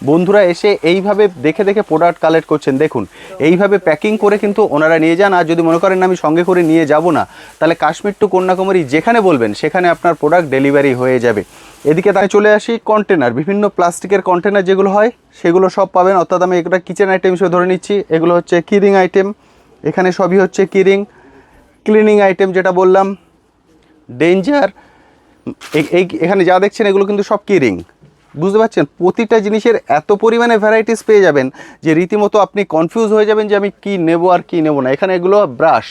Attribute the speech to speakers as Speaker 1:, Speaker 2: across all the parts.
Speaker 1: বন্ধুরা এসে এইভাবে দেখে দেখে প্রোডাক্ট কালেক্ট করছেন। দেখুন এইভাবে প্যাকিং করে কিন্তু ওনারা নিয়ে যান। আর যদি মনে করেন আমি সঙ্গে করে নিয়ে যাব না, তাহলে কাশ্মীর টু কন্যাকুমারী যেখানে বলবেন সেখানে আপনার প্রোডাক্ট ডেলিভারি হয়ে যাবে। এদিকে তাই চলে আসি কন্টেনার, বিভিন্ন প্লাস্টিকের কন্টেনার যেগুলো হয় সেগুলো সব পাবেন। অর্থাৎ আমি এটা কিচেন আইটেম হিসেবে ধরে নিচ্ছি। এগুলো হচ্ছে কিরিং আইটেম, এখানে সবই হচ্ছে কিরিং। ক্লিনিং আইটেম যেটা বললাম, ডেঞ্জার, এখানে যা দেখছেন এগুলো কিন্তু সব কিরিং। বুঝতে পারছেন, প্রতিটা জিনিসের এত পরিমাণে ভ্যারাইটিস পেয়ে যাবেন যে রীতিমতো আপনি কনফিউজ হয়ে যাবেন যে আমি কি নেব আর কি নেব না। এখানে এগুলো ব্রাশ,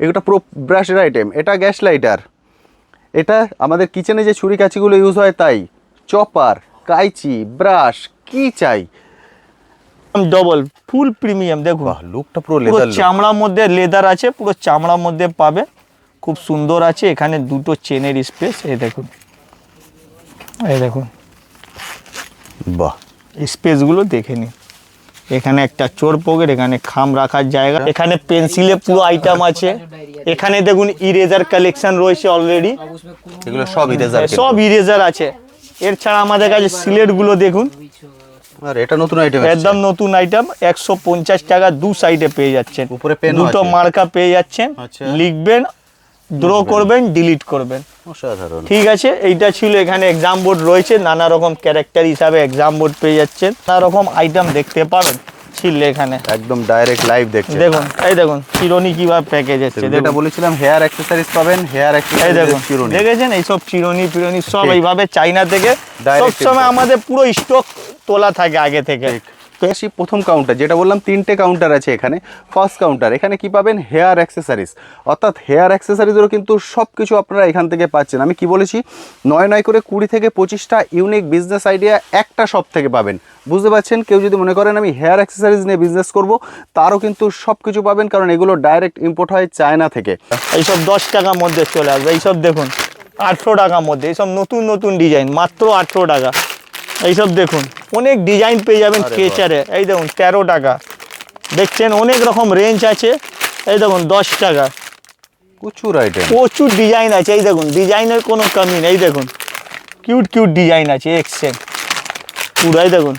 Speaker 1: এগুলো প্রো ব্রাশের আইটেম, এটা গ্যাস লাইটার, এটা আমাদের কিচেনে যে ছুরি কাঁচিগুলো ইউজ হয় তাই, চপার, কাইচি, ব্রাশ, কি চাই
Speaker 2: ডবল ফুল প্রিমিয়াম। দেখুন
Speaker 1: লুকটা পুরো লেদার,
Speaker 2: চামড়ার মধ্যে লেদার আছে, পুরো চামড়ার মধ্যে পাবে, খুব সুন্দর আছে। এখানে দুটো চেনের স্পেস, এই দেখুন, এই দেখুন,
Speaker 1: বাহ,
Speaker 2: স্পেসগুলো দেখে নিন। এখানে একটা চোর পকেট, এখানে খাম রাখার জায়গা, এখানে পেন্সিলে পুরো আইটেম আছে। এখানে দেখুন ইরেজার কালেকশন রয়েছে অলরেডি,
Speaker 1: এগুলো সব ইরেজার,
Speaker 2: সব ইরেজার আছে। এর ছাড়া আমাদের কাছে সিলেটগুলো দেখুন,
Speaker 1: আর এটা নতুন আইটেম,
Speaker 2: একদম নতুন আইটেম, 150 টাকা দু সাইডে পেয়ে যাচ্ছেন।
Speaker 1: উপরে পেন,
Speaker 2: দুটো মার্কা পেয়ে যাচ্ছেন, লিখবেন, ড্র করবেন, ডিলিট করবেন।
Speaker 1: অসাধারণ।
Speaker 2: ঠিক আছে, এইটা ছিল। এখানে এক্সাম বোর্ড রয়েছে, নানা রকম ক্যারেক্টার হিসাবে এক্সাম বোর্ড পেয়ে যাচ্ছেন, নানা রকম আইটেম দেখতে পাবেন ছিল এখানে,
Speaker 1: একদম ডাইরেক্ট লাইভ দেখছেন।
Speaker 2: দেখুন, এই দেখুন চিরুনি কিভাবে প্যাকেজ আছে,
Speaker 1: যেটা বলেছিলাম হেয়ার অ্যাকসেসরিজ পাবেন, হেয়ার
Speaker 2: এই
Speaker 1: অ্যাকসেসরিজ
Speaker 2: দেখুন,
Speaker 1: চিরুনি
Speaker 2: দেখেছেন এইসব চিরুনি ফিরুনি সব এইভাবে চাইনা থেকে সবসময় আমাদের পুরো স্টক তোলা থাকে আগে থেকে।
Speaker 1: তো আসি প্রথম কাউন্টার, যেটা বললাম 3টে কাউন্টার আছে এখানে। ফার্স্ট কাউন্টার, এখানে কি পাবেন, হেয়ার অ্যাকসেসরিজ, অর্থাৎ হেয়ার অ্যাকসেসরিজেরও কিন্তু সব কিছু আপনারা এখান থেকে পাচ্ছেন। আমি কি বলেছি, 9 করে 20 থেকে 25টা ইউনিক বিজনেস আইডিয়া একটা শপ থেকে পাবেন। বুঝতে পারছেন, কেউ যদি মনে করেন আমি হেয়ার অ্যাকসেসরিজ নিয়ে বিজনেস করব, তারও কিন্তু সব কিছু পাবেন, কারণ এগুলো ডাইরেক্ট ইম্পোর্ট হয় চায়না থেকে।
Speaker 2: এইসব 10 টাকার মধ্যে চলে আসবে। এইসব দেখুন 18 টাকার মধ্যে, এইসব নতুন নতুন ডিজাইন, মাত্র 18 টাকা। এইসব দেখুন অনেক ডিজাইন পেয়ে যাবেন কেচারে, এই দেখুন 13 টাকা। দেখছেন অনেক রকম রেঞ্জ আছে, এই দেখুন 10 টাকা।
Speaker 1: প্রচুর আইটেম,
Speaker 2: প্রচুর ডিজাইন আছে, এই দেখুন ডিজাইনের কোনো কমি নেই। দেখুন কিউট কিউট ডিজাইন আছে, এক্সেন পুরাই দেখুন।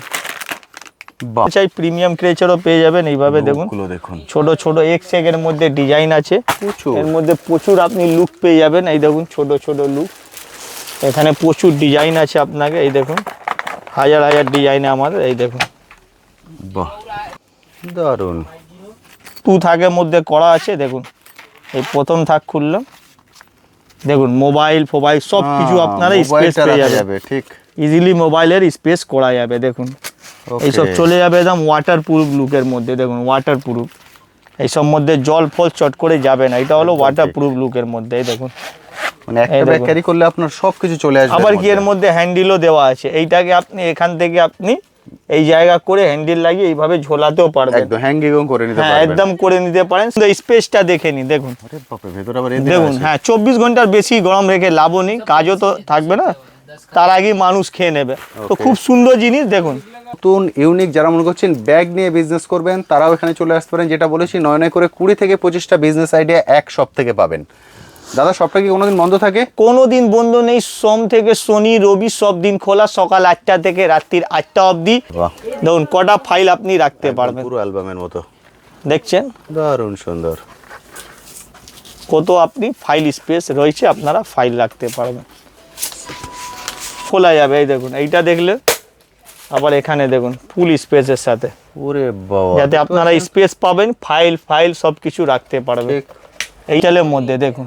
Speaker 2: চাই প্রিমিয়াম ক্রেচারও পেয়ে যাবেন এইভাবে। দেখুন ছোট ছোট এর মধ্যে ডিজাইন আছে, এর মধ্যে প্রচুর আপনি লুক পেয়ে যাবেন। এই দেখুন ছোট ছোট লুক, এখানে প্রচুর ডিজাইন আছে আপনাকে। এই দেখুন হাজার হাজার ডিজাইনে আমাদের, এই দেখুন
Speaker 1: বাহ দারুন।
Speaker 2: 2 থাকের মধ্যে করা আছে। দেখুন এই প্রথম থাক খুললাম, দেখুন মোবাইল ফোবাইল সব কিছু আপনারা স্পেস পেয়ে যাবে, ঠিক ইজিলি মোবাইলের স্পেস করা যাবে। দেখুন এইসব চলে যাবে একদম ওয়াটার প্রুফ লুকের মধ্যে। দেখুন ওয়াটার প্রুফ, এইসব মধ্যে জল ফল চট করে যাবে না, এটা হলো ওয়াটার প্রুফ লুকের মধ্যে। এই দেখুন
Speaker 1: মানে একটা ব্যাগ ক্যারি করলে আপনার সব কিছু চলে আসবে।
Speaker 2: আবার কি এর মধ্যে হ্যান্ডেলও দেওয়া আছে, এইটাকে আপনি এখান থেকে আপনি এই জায়গা করে হ্যান্ডেল লাগিয়ে এইভাবে ঝোলাতেও পারবেন,
Speaker 1: একদম হ্যাঙ্গিং করে নিতে পারবেন,
Speaker 2: একদম করে নিতে পারেন। স্পেসটা দেখে নিন, দেখুন
Speaker 1: আরে বাপ রে, ভেতরে আবার
Speaker 2: দেখুন। হ্যাঁ 24 ঘন্টার বেশি গরম রেখে লাভও নেই, কাজও তো থাকবে না, তার আগে মানুষ খেয়ে নেবে। তো খুব সুন্দর জিনিস। দেখুন
Speaker 1: নতুন ইউনিক যারা মনে করছেন ব্যাগ নিয়ে বিজনেস করবেন, তারাও এখানে চলে আসতে পারেন। যেটা বলেছি 9 করে 20 থেকে 25টা বিজনেস আইডিয়া এক শপ থেকে পাবেন। দাদা সবটা কি কোনোদিন বন্ধ থাকে?
Speaker 2: কোনোদিন বন্ধ নেই, সোম থেকে শনি রবি সব দিন খোলা, সকাল 8টা থেকে রাত্রির 8টা অবধি। দেখুন কটা ফাইল আপনি রাখতে পারবেন,
Speaker 1: পুরো অ্যালবামের মতো।
Speaker 2: দেখছেন
Speaker 1: দারুণ সুন্দর,
Speaker 2: কত আপনি ফাইল স্পেস রয়েছে, আপনারা ফাইল রাখতে পারবেন, খোলা যাবে। এই দেখুন এইটা দেখলে আবার এখানে দেখুন ফুল স্পেসের সাথে,
Speaker 1: ওরে বাবা,
Speaker 2: যাতে আপনারা স্পেস পাবেন, ফাইল সব কিছু রাখতে পারবেন এইটালের মধ্যে। দেখুন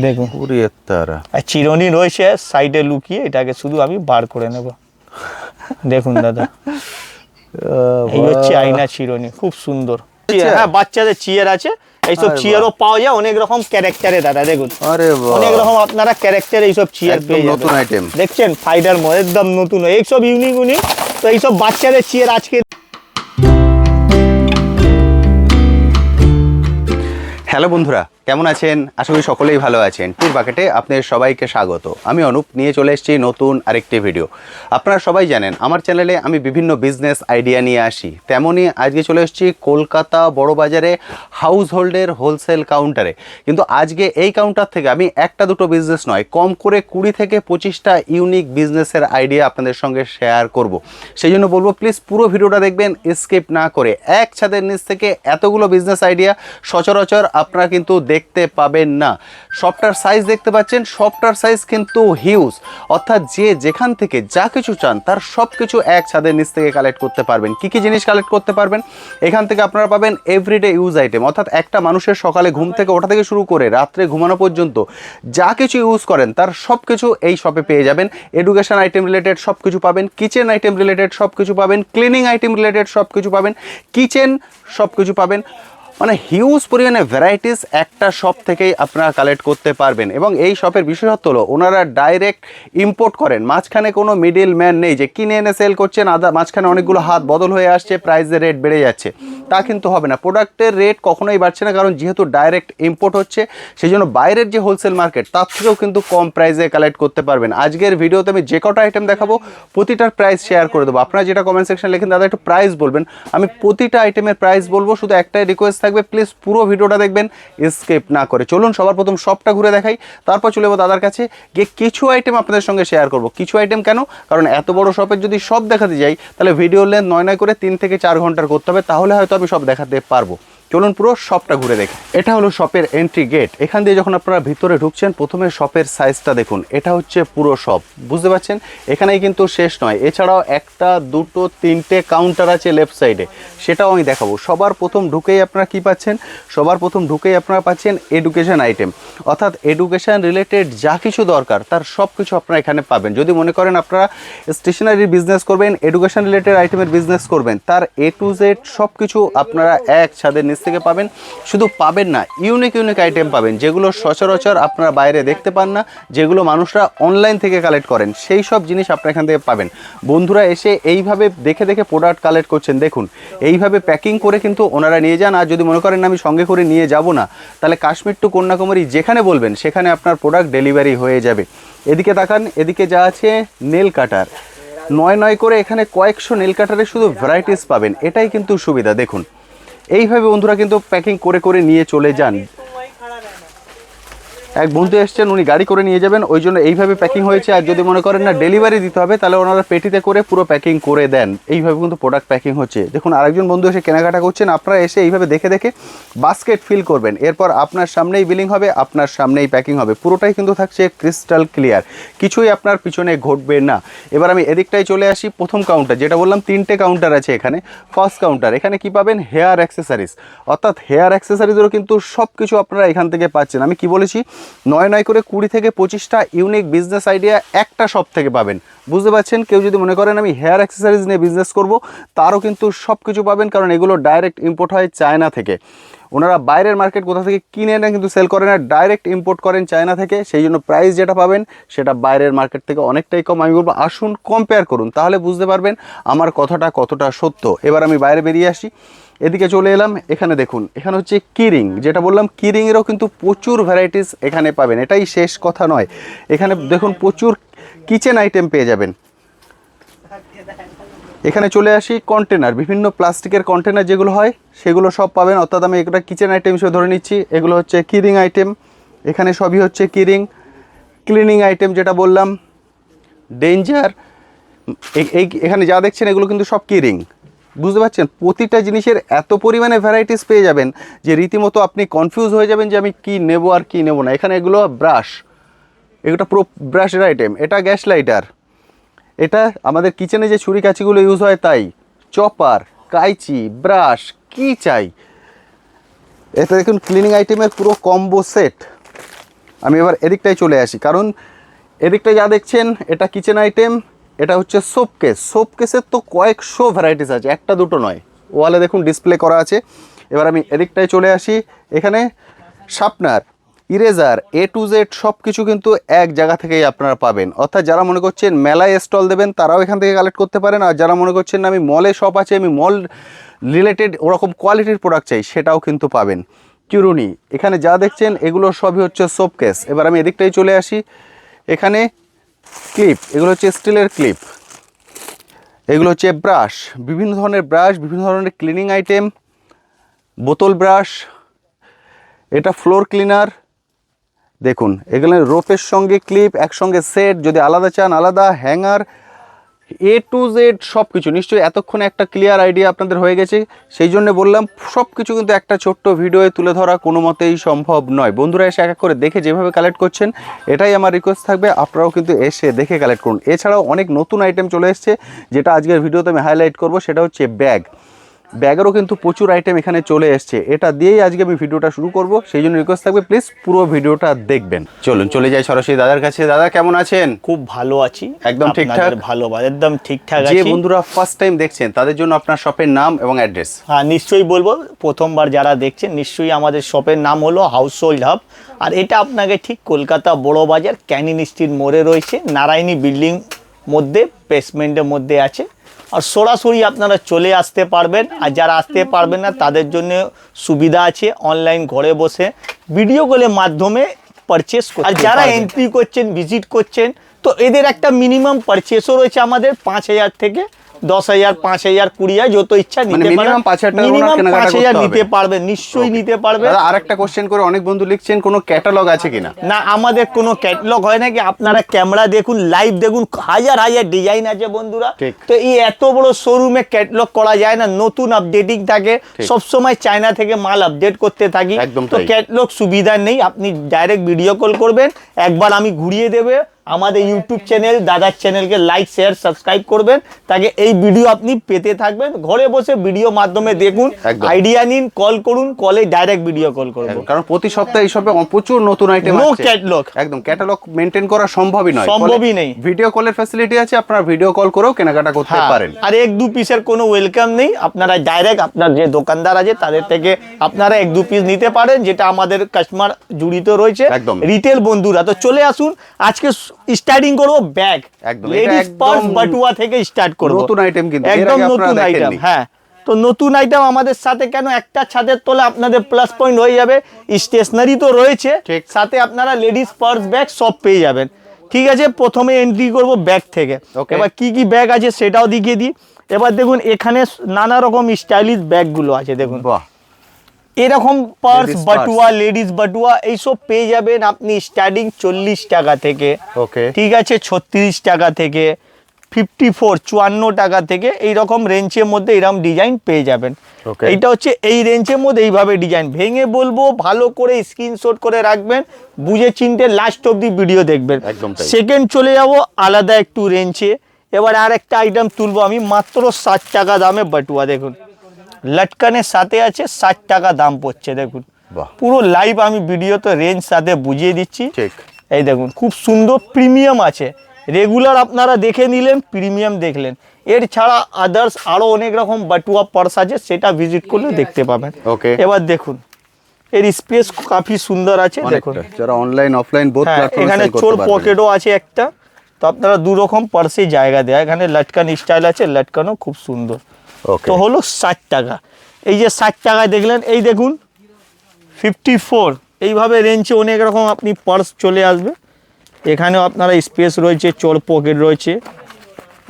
Speaker 2: দেখুন
Speaker 1: ওরে তারা,
Speaker 2: আর চিরুনি রয়েছে সাইডে লুকিয়ে, এটাকে শুধু আমি বার করে নেব। দেখুন দাদা এই হচ্ছে আয়না চিরুনি, খুব সুন্দর। হ্যাঁ বাচ্চাদের চেয়ার আছে, এইসব চেয়ারও পাওয়া যায় অনেক রকম ক্যারেক্টারে দাদা। দেখুন
Speaker 1: আরে বাহ,
Speaker 2: অনেক রকম আপনারা ক্যারেক্টার এইসব চেয়ার পেয়ে যাবেন,
Speaker 1: নতুন আইটেম
Speaker 2: দেখছেন ফাইডার মধ্যে একদম নতুন, এইসব ইউনিক। তো এইসব বাচ্চাদের চেয়ার আজকে
Speaker 1: হ্যালো বন্ধুরা, কেমন আছেন? আশা করি সকলেই ভালো আছেন। ট্যুর বাকেটে আপনাদের সবাইকে স্বাগত। আমি অনুপ নিয়ে চলে এসেছি নতুন আরেকটি ভিডিও। আপনারা সবাই জানেন আমার চ্যানেলে আমি বিভিন্ন বিজনেস আইডিয়া নিয়ে আসি, তেমনই আজকে চলে এসেছি কলকাতা বড় বাজারে হাউস হোল্ডের হোলসেল কাউন্টারে। কিন্তু আজকে এই কাউন্টার থেকে আমি একটা দুটো বিজনেস নয়, কম করে 20 থেকে 25টা ইউনিক বিজনেসের আইডিয়া আপনাদের সঙ্গে শেয়ার করব। সেই জন্য বলবো প্লিজ পুরো ভিডিওটা দেখবেন স্কিপ না করে। এক ছাদের নিচ থেকে এতগুলো বিজনেস আইডিয়া সচরাচর আপনারা কিন্তু দেখতে পাবেন না। শপটার সাইজ দেখতে পাচ্ছেন, শপটার সাইজ কিন্তু হিউজ, অর্থাৎ যে যেখান থেকে যা কিছু চান তার সব কিছু এক ছাদের নিচ থেকে কালেক্ট করতে পারবেন। কী কী জিনিস কালেক্ট করতে পারবেন এখান থেকে? আপনারা পাবেন এভরিডে ইউজ আইটেম, অর্থাৎ একটা মানুষের সকালে ঘুম থেকে ওঠা থেকে শুরু করে রাত্রে ঘুমানো পর্যন্ত যা কিছু ইউজ করেন তার সব কিছু এই শপে পেয়ে যাবেন। এডুকেশন আইটেম রিলেটেড সব কিছু পাবেন, কিচেন আইটেম রিলেটেড সব কিছু পাবেন, ক্লিনিং আইটেম রিলেটেড সব কিছু পাবেন, কিচেন সব কিছু পাবেন। মানে হিউজ পরিমাণে ভ্যারাইটিস একটা শপ থেকেই আপনারা কালেক্ট করতে পারবেন। এবং এই শপের বিশেষত্ব হলো ওনারা ডাইরেক্ট ইম্পোর্ট করেন, মাঝখানে কোনো মিডিল ম্যান নেই যে কিনে এনে সেল করছেন, মাঝখানে অনেকগুলো হাত বদল হয়ে আসছে, প্রাইসের রেট বেড়ে যাচ্ছে, তা কিন্তু হবে না। প্রোডাক্টের রেট কখনোই বাড়ছে না, কারণ যেহেতু ডাইরেক্ট ইম্পোর্ট হচ্ছে সেই জন্য বাইরের যে হোলসেল মার্কেট তার থেকেও কিন্তু কম প্রাইসে কালেক্ট করতে পারবেন। আজকের ভিডিওতে আমি যে কটা আইটেম দেখাবো প্রতিটার প্রাইস শেয়ার করে দেবো। আপনারা যেটা কমেন্ট সেকশন লেখেন দাদা একটু প্রাইস বলবেন, আমি প্রতিটা আইটেমের প্রাইস বলবো। শুধু একটাই রিকোয়েস্ট থাকবে, প্লিজ পুরো ভিডিওটা দেখবেন স্কিপ না করে। চলুন সবার প্রথম শপটা ঘুরে দেখাই, তারপর চলে যাবো দাদার কাছে গিয়ে কিছু আইটেম আপনাদের সঙ্গে শেয়ার করব। কিছু আইটেম কেন? কারণ এত বড় শপের যদি সব দেখাতে যাই তাহলে ভিডিও লেন্থ নয় করে 3 থেকে 4 ঘন্টার করতে হবে, তাহলে হয়তো আমি সব দেখাতে পারবো। চলুন পুরো শপটা ঘুরে দেখি। এটা হলো শপের এন্ট্রি গেট। এখান দিয়ে যখন আপনারা ভিতরে ঢুকছেন প্রথমে শপের সাইজটা দেখুন, এটা হচ্ছে পুরো শপ, বুঝতে পারছেন? এখানেই কিন্তু শেষ নয়, এছাড়াও একটা দুটো তিনটে কাউন্টার আছে লেফট সাইডে, সেটাও আমি দেখাবো। সবার প্রথম ঢুকেই আপনারা কি পাচ্ছেন? সবার প্রথম ঢুকেই আপনারা পাচ্ছেন এডুকেশন আইটেম, অর্থাৎ এডুকেশন রিলেটেড যা কিছু দরকার তার সব কিছু আপনারা এখানে পাবেন। যদি মনে করেন আপনারা স্টেশনারি বিজনেস করবেন, এডুকেশন রিলেটেড আইটেমের বিজনেস করবেন, তার A to Z সব কিছু আপনারা এক ছাদের নিচ থেকে পাবেন। শুধু পাবেন না, ইউনিক ইউনিক আইটেম পাবেন যেগুলো সচরাচর আপনারা বাইরে দেখতে পান না, যেগুলো মানুষরা অনলাইন থেকে কালেক্ট করেন, সেই সব জিনিস আপনারা এখান থেকে পাবেন। বন্ধুরা এসে এইভাবে দেখে দেখে প্রোডাক্ট কালেক্ট করছেন, দেখুন এইভাবে প্যাকিং করে কিন্তু ওনারা নিয়ে যান। আর যদি মনে করেন আমি সঙ্গে করে নিয়ে যাব না, তাহলে কাশ্মীর টু কন্যাকুমারী যেখানে বলবেন সেখানে আপনার প্রোডাক্ট ডেলিভারি হয়ে যাবে। এদিকে তাকান, এদিকে যা আছে নেল কাটার, নয় করে এখানে কয়েকশো নেল কাটারের শুধু ভ্যারাইটিস পাবেন। এটাই কিন্তু সুবিধা। দেখুন এইভাবে বন্ধুরা কিন্তু প্যাকিং করে করে নিয়ে চলে যান। এক বন্ধু এসছেন, উনি গাড়ি করে নিয়ে যাবেন, ওই জন্য এইভাবে প্যাকিং হয়েছে। আর যদি মনে করেন না ডেলিভারি দিতে হবে তাহলে ওনারা পেটিতে করে পুরো প্যাকিং করে দেন। এইভাবে কিন্তু প্রোডাক্ট প্যাকিং হচ্ছে। দেখুন আরেকজন বন্ধু এসে কেনাকাটা করছেন, আপনারা এসে এইভাবে দেখে দেখে বাস্কেট ফিল করবেন, এরপর আপনার সামনেই বিলিং হবে, আপনার সামনেই প্যাকিং হবে। পুরোটাই কিন্তু থাকছে ক্রিস্টাল ক্লিয়ার, কিছুই আপনার পিছনে ঘটবে না। এবার আমি এদিকটাই চলে আসি। প্রথম কাউন্টার, যেটা বললাম 3টে কাউন্টার আছে এখানে। ফার্স্ট কাউন্টার, এখানে কি পাবেন? হেয়ার অ্যাক্সেসরিজ, অর্থাৎ হেয়ার অ্যাক্সেসরিজেরও কিন্তু সব কিছু আপনারা এখান থেকে পাচ্ছেন। আমি কি বলেছি? নয় করে 20 থেকে 25টা ইউনিক বিজনেস আইডিয়া একটা শপ থেকে পাবেন, বুঝতে পারছেন? কেউ যদি মনে করেন আমি হেয়ার অ্যাক্সেসরিজ নিয়ে বিজনেস করব, তারও কিন্তু সব কিছু পাবেন, কারণ এগুলো ডাইরেক্ট ইম্পোর্ট হয় চায়না থেকে। ওনারা বাইরের মার্কেট কোথা থেকে কিনে এনে কিন্তু সেল করেন না, ডাইরেক্ট ইম্পোর্ট করেন চায়না থেকে। সেই জন্য প্রাইস যেটা পাবেন সেটা বাইরের মার্কেট থেকে অনেকটাই কম। আমি বলবো আসুন কম্পেয়ার করুন, তাহলে বুঝতে পারবেন আমার কথাটা কতটা সত্য। এবার আমি বাইরে বেরিয়ে আসি, এদিকে চলে এলাম। এখানে দেখুন, এখানে হচ্ছে কিরিং, যেটা বললাম কিরিংয়েরও কিন্তু প্রচুর ভ্যারাইটিস এখানে পাবেন। এটাই শেষ কথা নয়, এখানে দেখুন প্রচুর কিচেন আইটেম পেয়ে যাবেন। এখানে চলে আসি, কন্টেনার, বিভিন্ন প্লাস্টিকের কন্টেনার যেগুলো হয় সেগুলো সব পাবেন, অর্থাৎ আমি এটা কিচেন আইটেম হিসেবে ধরে নিচ্ছি। এগুলো হচ্ছে কিরিং আইটেম, এখানে সবই হচ্ছে কিরিং। ক্লিনিং আইটেম যেটা বললাম, ডেঞ্জার, এখানে যা দেখছেন এগুলো কিন্তু সব কিরিং, বুঝতে পারছেন? প্রতিটা জিনিসের এত পরিমাণে ভ্যারাইটিস পেয়ে যাবেন যে রীতিমতো আপনি কনফিউজ হয়ে যাবেন যে আমি কি নেব আর কি নেব না। এখানে এগুলো ব্রাশ, এগুলো পুরো ব্রাশের আইটেম। এটা গ্যাস লাইটার, এটা আমাদের কিচেনে যে ছুরি কাঁচিগুলো ইউজ হয় তাই, চপার, কাইচি, ব্রাশ, কি চাই। এটা দেখুন ক্লিনিং আইটেমের পুরো কম্বো সেট। আমি এবার এদিকটায় চলে আসি, কারণ এদিকটায় যা দেখছেন এটা কিচেন আইটেম। এটা হচ্ছে সোপ কেস, সোপ কেসের তো কয়েকশো ভ্যারাইটিস আছে, একটা দুটো নয়। ওয়ালে দেখুন ডিসপ্লে করা আছে। এবার আমি এদিকটায় চলে আসি, এখানে sharpener, eraser, A to Z সব কিছু কিন্তু এক জায়গা থেকেই আপনারা পাবেন। অর্থাৎ যারা মনে করছেন মেলায় স্টল দেবেন তারাও এখান থেকে কালেক্ট করতে পারেন, আর যারা মনে করছেন আমি মলে শপ আছে, আমি মল রিলেটেড ওরকম কোয়ালিটির প্রোডাক্ট চাই, সেটাও কিন্তু পাবেন। চিরুনি, এখানে যা দেখছেন এগুলো সবই হচ্ছে সোপ কেস। এবার আমি এদিকটাই চলে আসি, এখানে ক্লিপ, এগুলো হচ্ছে স্টিলের ক্লিপ, এগুলো হচ্ছে ব্রাশ, বিভিন্ন ধরনের ব্রাশ, বিভিন্ন ধরনের ক্লিনিং আইটেম, বোতল ব্রাশ, এটা ফ্লোর ক্লিনার। দেখুন এগুলো রোপের সঙ্গে ক্লিপ একসঙ্গে সেট, যদি আলাদা চান আলাদা, হ্যাঙ্গার, এ টু জেড সব কিছু। নিশ্চয়ই এতক্ষণে একটা ক্লিয়ার আইডিয়া আপনাদের হয়ে গেছে, সেই জন্য বললাম সব কিছু কিন্তু একটা ছোট্ট ভিডিওয়ে তুলে ধরা কোনো মতেই সম্ভব নয়। বন্ধুরা এসে এক এক করে দেখে যেভাবে কালেক্ট করছেন, এটাই আমার রিকোয়েস্ট থাকবে, আপনারাও কিন্তু এসে দেখে কালেক্ট করুন। এছাড়াও অনেক নতুন আইটেম চলে এসছে, যেটা আজকের ভিডিওতে আমি হাইলাইট করব, সেটা হচ্ছে ব্যাগ। ব্যাগেরও কিন্তু প্রচুর আইটেম এখানে চলে এসছে, এটা দিয়েই আজকে আমি ভিডিওটা শুরু করব, সেই জন্য রিকোয়েস্ট থাকবে প্লিজ পুরো ভিডিওটা দেখবেন। চলুন চলে যাই সরাসরি দাদার কাছে। দাদা কেমন আছেন?
Speaker 2: খুব ভালো আছি,
Speaker 1: একদম ঠিকঠাক?
Speaker 2: ভালো, একদম ঠিকঠাক
Speaker 1: যে
Speaker 2: আছি।
Speaker 1: বন্ধুরা ফার্স্ট টাইম দেখছেন তাদের জন্য আপনার শপের নাম এবং অ্যাড্রেস।
Speaker 2: হ্যাঁ নিশ্চয়ই বলবো, প্রথমবার যারা দেখছেন নিশ্চয়ই আমাদের শপের নাম হলো হাউস হোল্ড হাব, আর এটা আপনাকে ঠিক কলকাতা বড় বাজার ক্যানিং স্ট্রিট মোড়ে রয়েছে, নারায়ণী বিল্ডিং মধ্যে বেসমেন্টের মধ্যে আছে। আর সরাসরি আপনারা চলে আসতে পারবেন, আর যারা আসতে পারবেন না তাদের জন্য সুবিধা আছে, অনলাইন ঘরে বসে ভিডিও কলের মাধ্যমে পারচেস করতে। আর যারা এন্ট্রি করছেন, ভিজিট করছেন, তো এদের একটা মিনিমাম পারচেসও রয়েছে আমাদের 5,000 থেকে 10,000, 5,000, 20,000, যত ইচ্ছা নিতে পারবেন।
Speaker 1: মিনিমাম 5,000 টাকা
Speaker 2: মিনিমাম
Speaker 1: কেনাকাটা
Speaker 2: 5,000
Speaker 1: করতে
Speaker 2: নিতে
Speaker 1: হবে।
Speaker 2: পারবেন, নিশ্চয়ই নিতে পারবেন।
Speaker 1: দাদা আরেকটা কোশ্চেন করে অনেক বন্ধু লিখছেন, কোনো ক্যাটালগ আছে কিনা?
Speaker 2: না, আমাদের কোনো ক্যাটালগ হয় না, কি আপনারা ক্যামেরা দেখুন, লাইভ দেখুন, হাজার হাজার ডিজাইন আছে বন্ধুরা।
Speaker 1: ঠিক।
Speaker 2: তো এই এত বড় শোরুমে ক্যাটালগ করা যায় না, নতুন আপডেটিং থাকে, সবসময় চায়না থেকে মাল আপডেট করতে থাকি,
Speaker 1: একদম
Speaker 2: তো
Speaker 1: তাই।
Speaker 2: ক্যাটালগ সুবিধা নেই। আপনি ডাইরেক্ট ভিডিও কল করবেন, একবার আমি ঘুরিয়ে দেবে। আমাদের ইউটিউব চ্যানেল, দাদার চ্যানেলকে লাইক, শেয়ার, সাবস্ক্রাইব করবেন, তাকে এই ভিডিও আপনি পেতে থাকবেন। ঘরে বসে ভিডিও মাধ্যমে দেখুন,
Speaker 1: একদম।
Speaker 2: আইডিয়া নিন, কল করুন, কলে ডাইরেক্ট ভিডিও কল করবো।
Speaker 1: কারণ প্রতি সপ্তাহে এই শপে প্রচুর নতুন আইটেম
Speaker 2: নো
Speaker 1: আছে।
Speaker 2: ক্যাটালগ,
Speaker 1: একদম ক্যাটালগ মেইনটেইন করা সম্ভবই নয়,
Speaker 2: সম্ভবই নেই।
Speaker 1: ভিডিও কলের ফ্যাসিলিটি আছে, আপনারা ভিডিও কল করেও কেনাকাটা করতে পারেন।
Speaker 2: আর 1-2 পিসের কোনো ওয়েলকাম নেই, আপনারা ডাইরেক্ট আপনার যে দোকানদার আছে তাদের থেকে আপনারা 1-2 পিস নিতে পারেন, যেটা আমাদের কাস্টমার জড়িত রয়েছে,
Speaker 1: একদম।
Speaker 2: রিটেল বন্ধুরা। তো চলে আসুন, আজকে স্টার্টিং করব ব্যাগ,
Speaker 1: একদম, এটা
Speaker 2: লেডিস পার্স
Speaker 1: একদম
Speaker 2: বাটুয়া থেকে স্টার্ট করব।
Speaker 1: নতুন আইটেম কিন্তু, এর
Speaker 2: একদম
Speaker 1: আগে আপনারা
Speaker 2: নতুন আইটেম।
Speaker 1: দেখেননি।
Speaker 2: হ্যাঁ, তো নতুন আইটেম আমাদের সাথে কেন, একটা ছাদের তলে আপনাদের প্লাস পয়েন্ট হয়ে যাবে, স্টেশনারি তো রয়েছে,
Speaker 1: ঠিক।
Speaker 2: সাথে আপনারা লেডিস পার্স ব্যাগ সব পেয়ে যাবেন। ঠিক আছে, প্রথমে এন্ট্রি করব ব্যাগ থেকে।
Speaker 1: Okay.
Speaker 2: এবার কি কি ব্যাগ আছে সেটাও দেখিয়ে দিই। এবার দেখুন এখানে নানা রকম স্টাইলিশ ব্যাগগুলো আছে, দেখুন
Speaker 1: বাহ,
Speaker 2: এরকম পার্স
Speaker 1: Ladies
Speaker 2: বাটুয়া, লেডিস বাটুয়া, এইসব পেয়ে যাবেন আপনি স্টার্টিং 40 টাকা থেকে।
Speaker 1: ওকে,
Speaker 2: ঠিক আছে, 36 টাকা থেকে, 54, 54 টাকা থেকে, এইরকম রেঞ্জের মধ্যে এরকম ডিজাইন পেয়ে যাবেন।
Speaker 1: Okay.
Speaker 2: এইটা হচ্ছে এই রেঞ্জের মধ্যে এইভাবে ডিজাইন। ভেঙে বলবো, ভালো করে স্ক্রিনশট করে রাখবেন, বুঝে চিনতে লাস্ট অব্দি ভিডিও দেখবেন।
Speaker 1: একদম তাই।
Speaker 2: সেকেন্ড চলে যাবো আলাদা একটু রেঞ্জে। এবার আর একটা আইটেম তুলবো আমি, মাত্র 60 টাকা দামে বাটুয়া। দেখুন লটকানের সাথে আছে, 60 টাকা দাম পড়ছে। দেখুন
Speaker 1: বাহ,
Speaker 2: পুরো লাইভ আমি ভিডিওতে রেঞ্জ সাথে বুঝিয়ে দিচ্ছি।
Speaker 1: ঠিক।
Speaker 2: এই দেখুন খুব সুন্দর প্রিমিয়াম আছে, রেগুলার আপনারা দেখে নিলেন, প্রিমিয়াম দেখলেন। এর ছাড়া আদার্স আরো অনেক রকম বাটুয়া পার্স আছে, সেটা ভিজিট করলে দেখতে পাবেন।
Speaker 1: ওকে,
Speaker 2: এবার দেখুন এর স্পেস কাফি সুন্দর আছে। দেখুন
Speaker 1: অনেকটা, যারা অনলাইন অফলাইন বোথ
Speaker 2: হ্যাঁ,
Speaker 1: প্ল্যাটফর্মে
Speaker 2: এখানে
Speaker 1: সেল করতে
Speaker 2: চোর
Speaker 1: পারবেন।
Speaker 2: পকেটও আছে একটা, তো আপনারা 2 রকম পার্সে জায়গা দেয়। এখানে লটকান স্টাইল আছে, লটকানও খুব সুন্দর।
Speaker 1: ওকে,
Speaker 2: তো হলো 60 টাকা। এই যে 60 টাকায় দেখলেন, এই দেখুন 54, এইভাবে রেঞ্জে অনেক রকম আপনি পার্স চলে আসবে। এখানেও আপনারা স্পেস রয়েছে, চোর পকেট রয়েছে,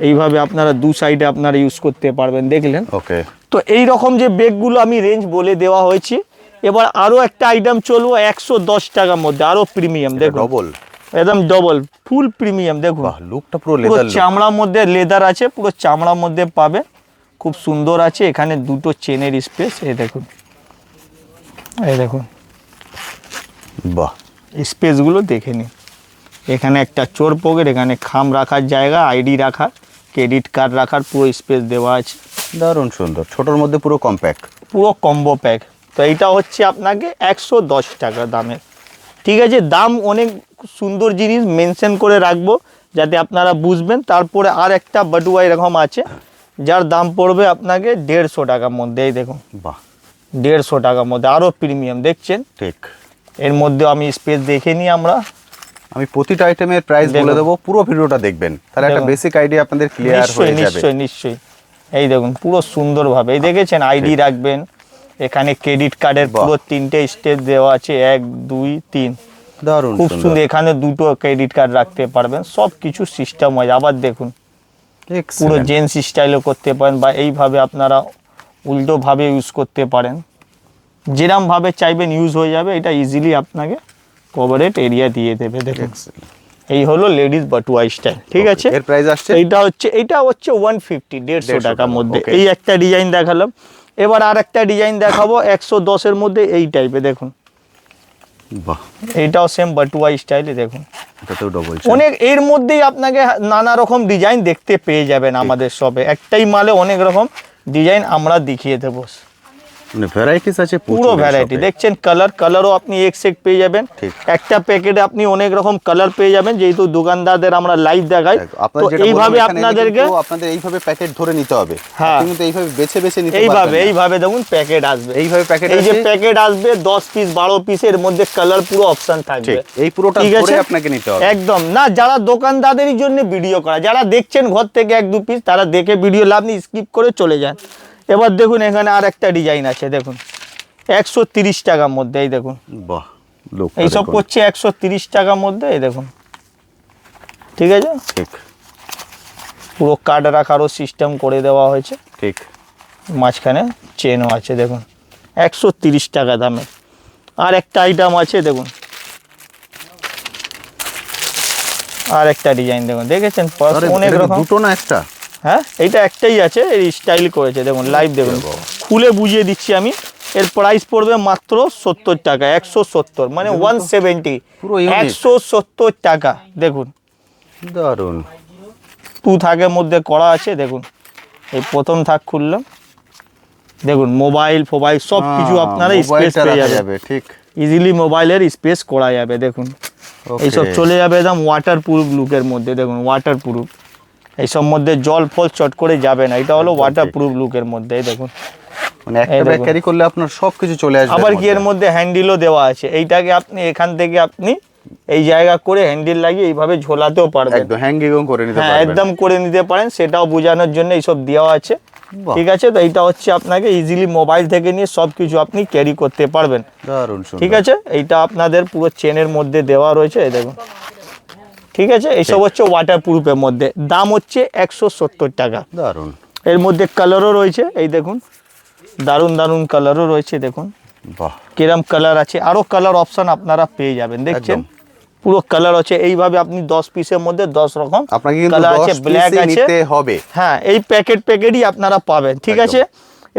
Speaker 2: এইভাবে আপনারা 2 সাইডে আপনারা ইউজ করতে পারবেন। দেখলেন
Speaker 1: ওকে,
Speaker 2: তো এই রকম যে ব্যাগগুলো আমি রেঞ্জ বলে দেওয়া হয়েছে। এবার আরও একটা আইটেম চলবো 110 টাকার মধ্যে, আরও প্রিমিয়াম। দেখুন
Speaker 1: ডবল,
Speaker 2: একদম ডবল ফুল প্রিমিয়াম। দেখুন
Speaker 1: বাহ, লুকটা পুরো
Speaker 2: পুরো
Speaker 1: লেদার লুক।
Speaker 2: চামড়ার মধ্যে লেদার আছে, পুরো চামড়ার মধ্যে পাবেন, খুব সুন্দর আছে। এখানে 2টো চেনের স্পেস, এই দেখুন, এই দেখুন
Speaker 1: বাহ,
Speaker 2: স্পেসগুলো দেখে নিন। এখানে একটা চোর পকেট, এখানে খাম রাখার জায়গা, আইডি রাখার, ক্রেডিট কার্ড রাখার পুরো স্পেস দেওয়া আছে।
Speaker 1: দারুণ সুন্দর, ছোটর মধ্যে পুরো কম্প্যাক্ট।
Speaker 2: পুরো কম্বো প্যাক। তো এইটা হচ্ছে আপনাকে 110 টাকা দামের। ঠিক আছে, দাম অনেক সুন্দর জিনিস মেনশন করে রাখবো যাতে আপনারা বুঝবেন। তারপরে আর একটা বাটুয়া এরকম আছে, যার দাম পড়বে আপনাকে 150 টাকার মধ্যে। এই দেখুন
Speaker 1: বাহ,
Speaker 2: 150 টাকার মধ্যে আরও প্রিমিয়াম, দেখছেন।
Speaker 1: ঠিক।
Speaker 2: এর মধ্যে আমি স্পেস দেখে নিই আমরা।
Speaker 1: আমি প্রতিটা আইটেমের প্রাইস বলে দেবো, পুরো ভিডিওটা দেখবেন, তাহলে একটা
Speaker 2: দেখুন।
Speaker 1: বেসিক আইডিয়া আপনাদের ক্লিয়ার
Speaker 2: নিশ্চয়ই
Speaker 1: হয়ে যাবে।
Speaker 2: নিশ্চয়ই নিশ্চয়ই। এই দেখুন পুরো সুন্দরভাবে, এই দেখেছেন, আইডি রাখবেন, এখানে ক্রেডিট কার্ডের পুরো 3টে স্টেপ দেওয়া আছে, 1 2 3।
Speaker 1: দারুণ
Speaker 2: খুব
Speaker 1: সুন্দর,
Speaker 2: সুন্দর, এখানে 2টো ক্রেডিট কার্ড রাখতে পারবেন, সব কিছু সিস্টেম হয়। আবার দেখুন পুরো
Speaker 1: Excellent.
Speaker 2: জেন্টস স্টাইলও করতে পারেন, বা এইভাবে আপনারা উল্টোভাবে ইউজ করতে পারেন, যেরকম ভাবে চাইবেন ইউজ হয়ে যাবে। এটা ইজিলি আপনাকে কভারেট এরিয়া দিয়ে দেবে। দেখুন
Speaker 1: Excellent.
Speaker 2: এই হলো লেডিস বাটুয়া স্টাইল, ঠিক আছে।
Speaker 1: এর প্রাইস আসছে
Speaker 2: এইটা হচ্ছে 150, 150 টাকার
Speaker 1: টাকা,
Speaker 2: মধ্যে।
Speaker 1: okay.
Speaker 2: এই একটা ডিজাইন দেখালাম, এবার আর একটা ডিজাইন দেখাবো 110-এর মধ্যে, এই টাইপে দেখুন।
Speaker 1: বাহ,
Speaker 2: এইটাও সেম বাটুয়া স্টাইলে দেখুন।
Speaker 1: এটাতেও ডবল
Speaker 2: অনেক এর মধ্যেই আপনাকে নানা রকম ডিজাইন দেখতে পেয়ে যাবেন আমাদের শপে। একটাই মালে অনেক রকম ডিজাইন আমরা দেখিয়ে দেবো,
Speaker 1: মানে ভ্যারাইটিস আছে
Speaker 2: পুরো ভ্যারাইটি। দেখছেন কালারও আপনি এক সেট পেয়ে যাবেন।
Speaker 1: ঠিক।
Speaker 2: একটা প্যাকেটে আপনি অনেক রকম কালার পেয়ে যাবেন, যেহেতু দোকানদারদের আমরা লাইভ দেখাই, তো এইভাবে আপনাদেরকে
Speaker 1: আপনাদের এইভাবে প্যাকেট ধরে নিতে হবে।
Speaker 2: হ্যাঁ।
Speaker 1: আপনি কিন্তু এইভাবে বেছে বেছে নিতে পারবেন।
Speaker 2: এইভাবে দেখুন প্যাকেট আসবে,
Speaker 1: এইভাবে প্যাকেট
Speaker 2: এই যে
Speaker 1: আসবে।
Speaker 2: প্যাকেট আসবে 10 পিস 12 পিসের মধ্যে কালার পুরো অপশন থাকবে।
Speaker 1: ঠিক, এই পুরোটা
Speaker 2: ঠিক
Speaker 1: ধরে
Speaker 2: আছে?
Speaker 1: আপনাকে নিতে হবে।
Speaker 2: একদম না, যারা দোকানদারদের জন্য ভিডিও করা, যারা দেখছেন ঘর থেকে 1 2 পিস, তারা দেখে ভিডিও লাভ নেই, স্কিপ করে চলে যান। এবার দেখুন এখানে আর একটা ডিজাইন আছে, দেখুন 130 টাকার মধ্যে। এই দেখুন
Speaker 1: বাহ, লোক
Speaker 2: এইসব করছে 130 টাকার মধ্যে। এই দেখুন, ঠিক আছে,
Speaker 1: ঠিক
Speaker 2: পুরো কার্ড রাখারও সিস্টেম করে দেওয়া হয়েছে,
Speaker 1: ঠিক।
Speaker 2: মাঝখানে চেনও আছে। দেখুন 130 টাকা দামে। আর একটা আইটেম আছে দেখুন, আর একটা ডিজাইন দেখুন, দেখেছেন
Speaker 1: আরে,
Speaker 2: অনেক
Speaker 1: এটা কি
Speaker 2: রকম।
Speaker 1: দুটো না একটা?
Speaker 2: হ্যাঁ, এইটা একটাই আছে, এই স্টাইল করেছে দেখুন, লাইভ দেখুন, খুলে বুঝিয়ে দিচ্ছি আমি। এর প্রাইস পড়বে মাত্র 70 টাকা, 170, মানে 170,
Speaker 1: পুরো unique।
Speaker 2: 170 টাকা। দেখুন
Speaker 1: দারুণ।
Speaker 2: 2 থাকের মধ্যে করা আছে। দেখুন এই প্রথম থাক খুললাম, দেখুন মোবাইল ফোবাইল সব কিছু আপনারা স্পেস
Speaker 1: মোবাইলটা
Speaker 2: পেয়ে
Speaker 1: রাখা
Speaker 2: যাবে,
Speaker 1: যাবে, ঠিক।
Speaker 2: ইজিলি মোবাইলের স্পেস করা যাবে। দেখুন
Speaker 1: Okay.
Speaker 2: এইসব চলে যাবে একদম ওয়াটার প্রুফ লুকের মধ্যে। দেখুন ওয়াটার প্রুফ, এইসব মধ্যে জল ফল চট করে যাবে না, এটা হলো
Speaker 1: একদম
Speaker 2: ওয়াটার
Speaker 1: ঠিক।
Speaker 2: প্রুফ লুকের মধ্যে। এই দেখুন
Speaker 1: মানে একটা
Speaker 2: এই
Speaker 1: ব্যাগ
Speaker 2: দেখুন।
Speaker 1: ক্যারি করলে আপনার সবকিছু চলে আসবে।
Speaker 2: আবার কি এর মধ্যে হ্যান্ডেলও দেওয়া আছে, এইটাকে আপনি এখান থেকে আপনি এই জায়গা করে হ্যান্ডেল লাগিয়ে এইভাবে ঝোলাতেও পারবেন।
Speaker 1: একদম হ্যাঙ্গিং করে নিতে
Speaker 2: হ্যাঁ,
Speaker 1: পারবেন।
Speaker 2: একদম করে নিতে পারেন, সেটাও বোঝানোর জন্য এইসব দেওয়া আছে।
Speaker 1: বাহ।
Speaker 2: ঠিক আছে, তো এইটা হচ্ছে আপনাকে ইজিলি মোবাইল থেকে নিয়ে সব কিছু আপনি ক্যারি করতে পারবেন।
Speaker 1: দারুণ সুন্দর।
Speaker 2: ঠিক আছে, এইটা আপনাদের পুরো চেনের মধ্যে দেওয়া রয়েছে। এই দেখুন, ঠিক আছে, এইসব হচ্ছে ওয়াটার প্রুফের মধ্যে, দাম হচ্ছে 170 টাকা।
Speaker 1: দারুণ।
Speaker 2: এর মধ্যে কালারও রয়েছে, এই দেখুন দারুণ দারুণ কালারও রয়েছে। দেখুন
Speaker 1: বাহ,
Speaker 2: কিরম কালার আছে, আরো কালার অপশন আপনারা পেয়ে যাবেন। দেখছেন
Speaker 1: একদম।
Speaker 2: পুরো কালার আছে এইভাবে, আপনি 10 পিসের মধ্যে 10 রকম
Speaker 1: আপনাকে কিন্তু
Speaker 2: কালার
Speaker 1: 10
Speaker 2: আছে, ব্ল্যাক
Speaker 1: পিসই
Speaker 2: আছে।
Speaker 1: নিতে হবে।
Speaker 2: হ্যাঁ, এই প্যাকেটই আপনারা পাবেন। ঠিক
Speaker 1: একদম।
Speaker 2: আছে,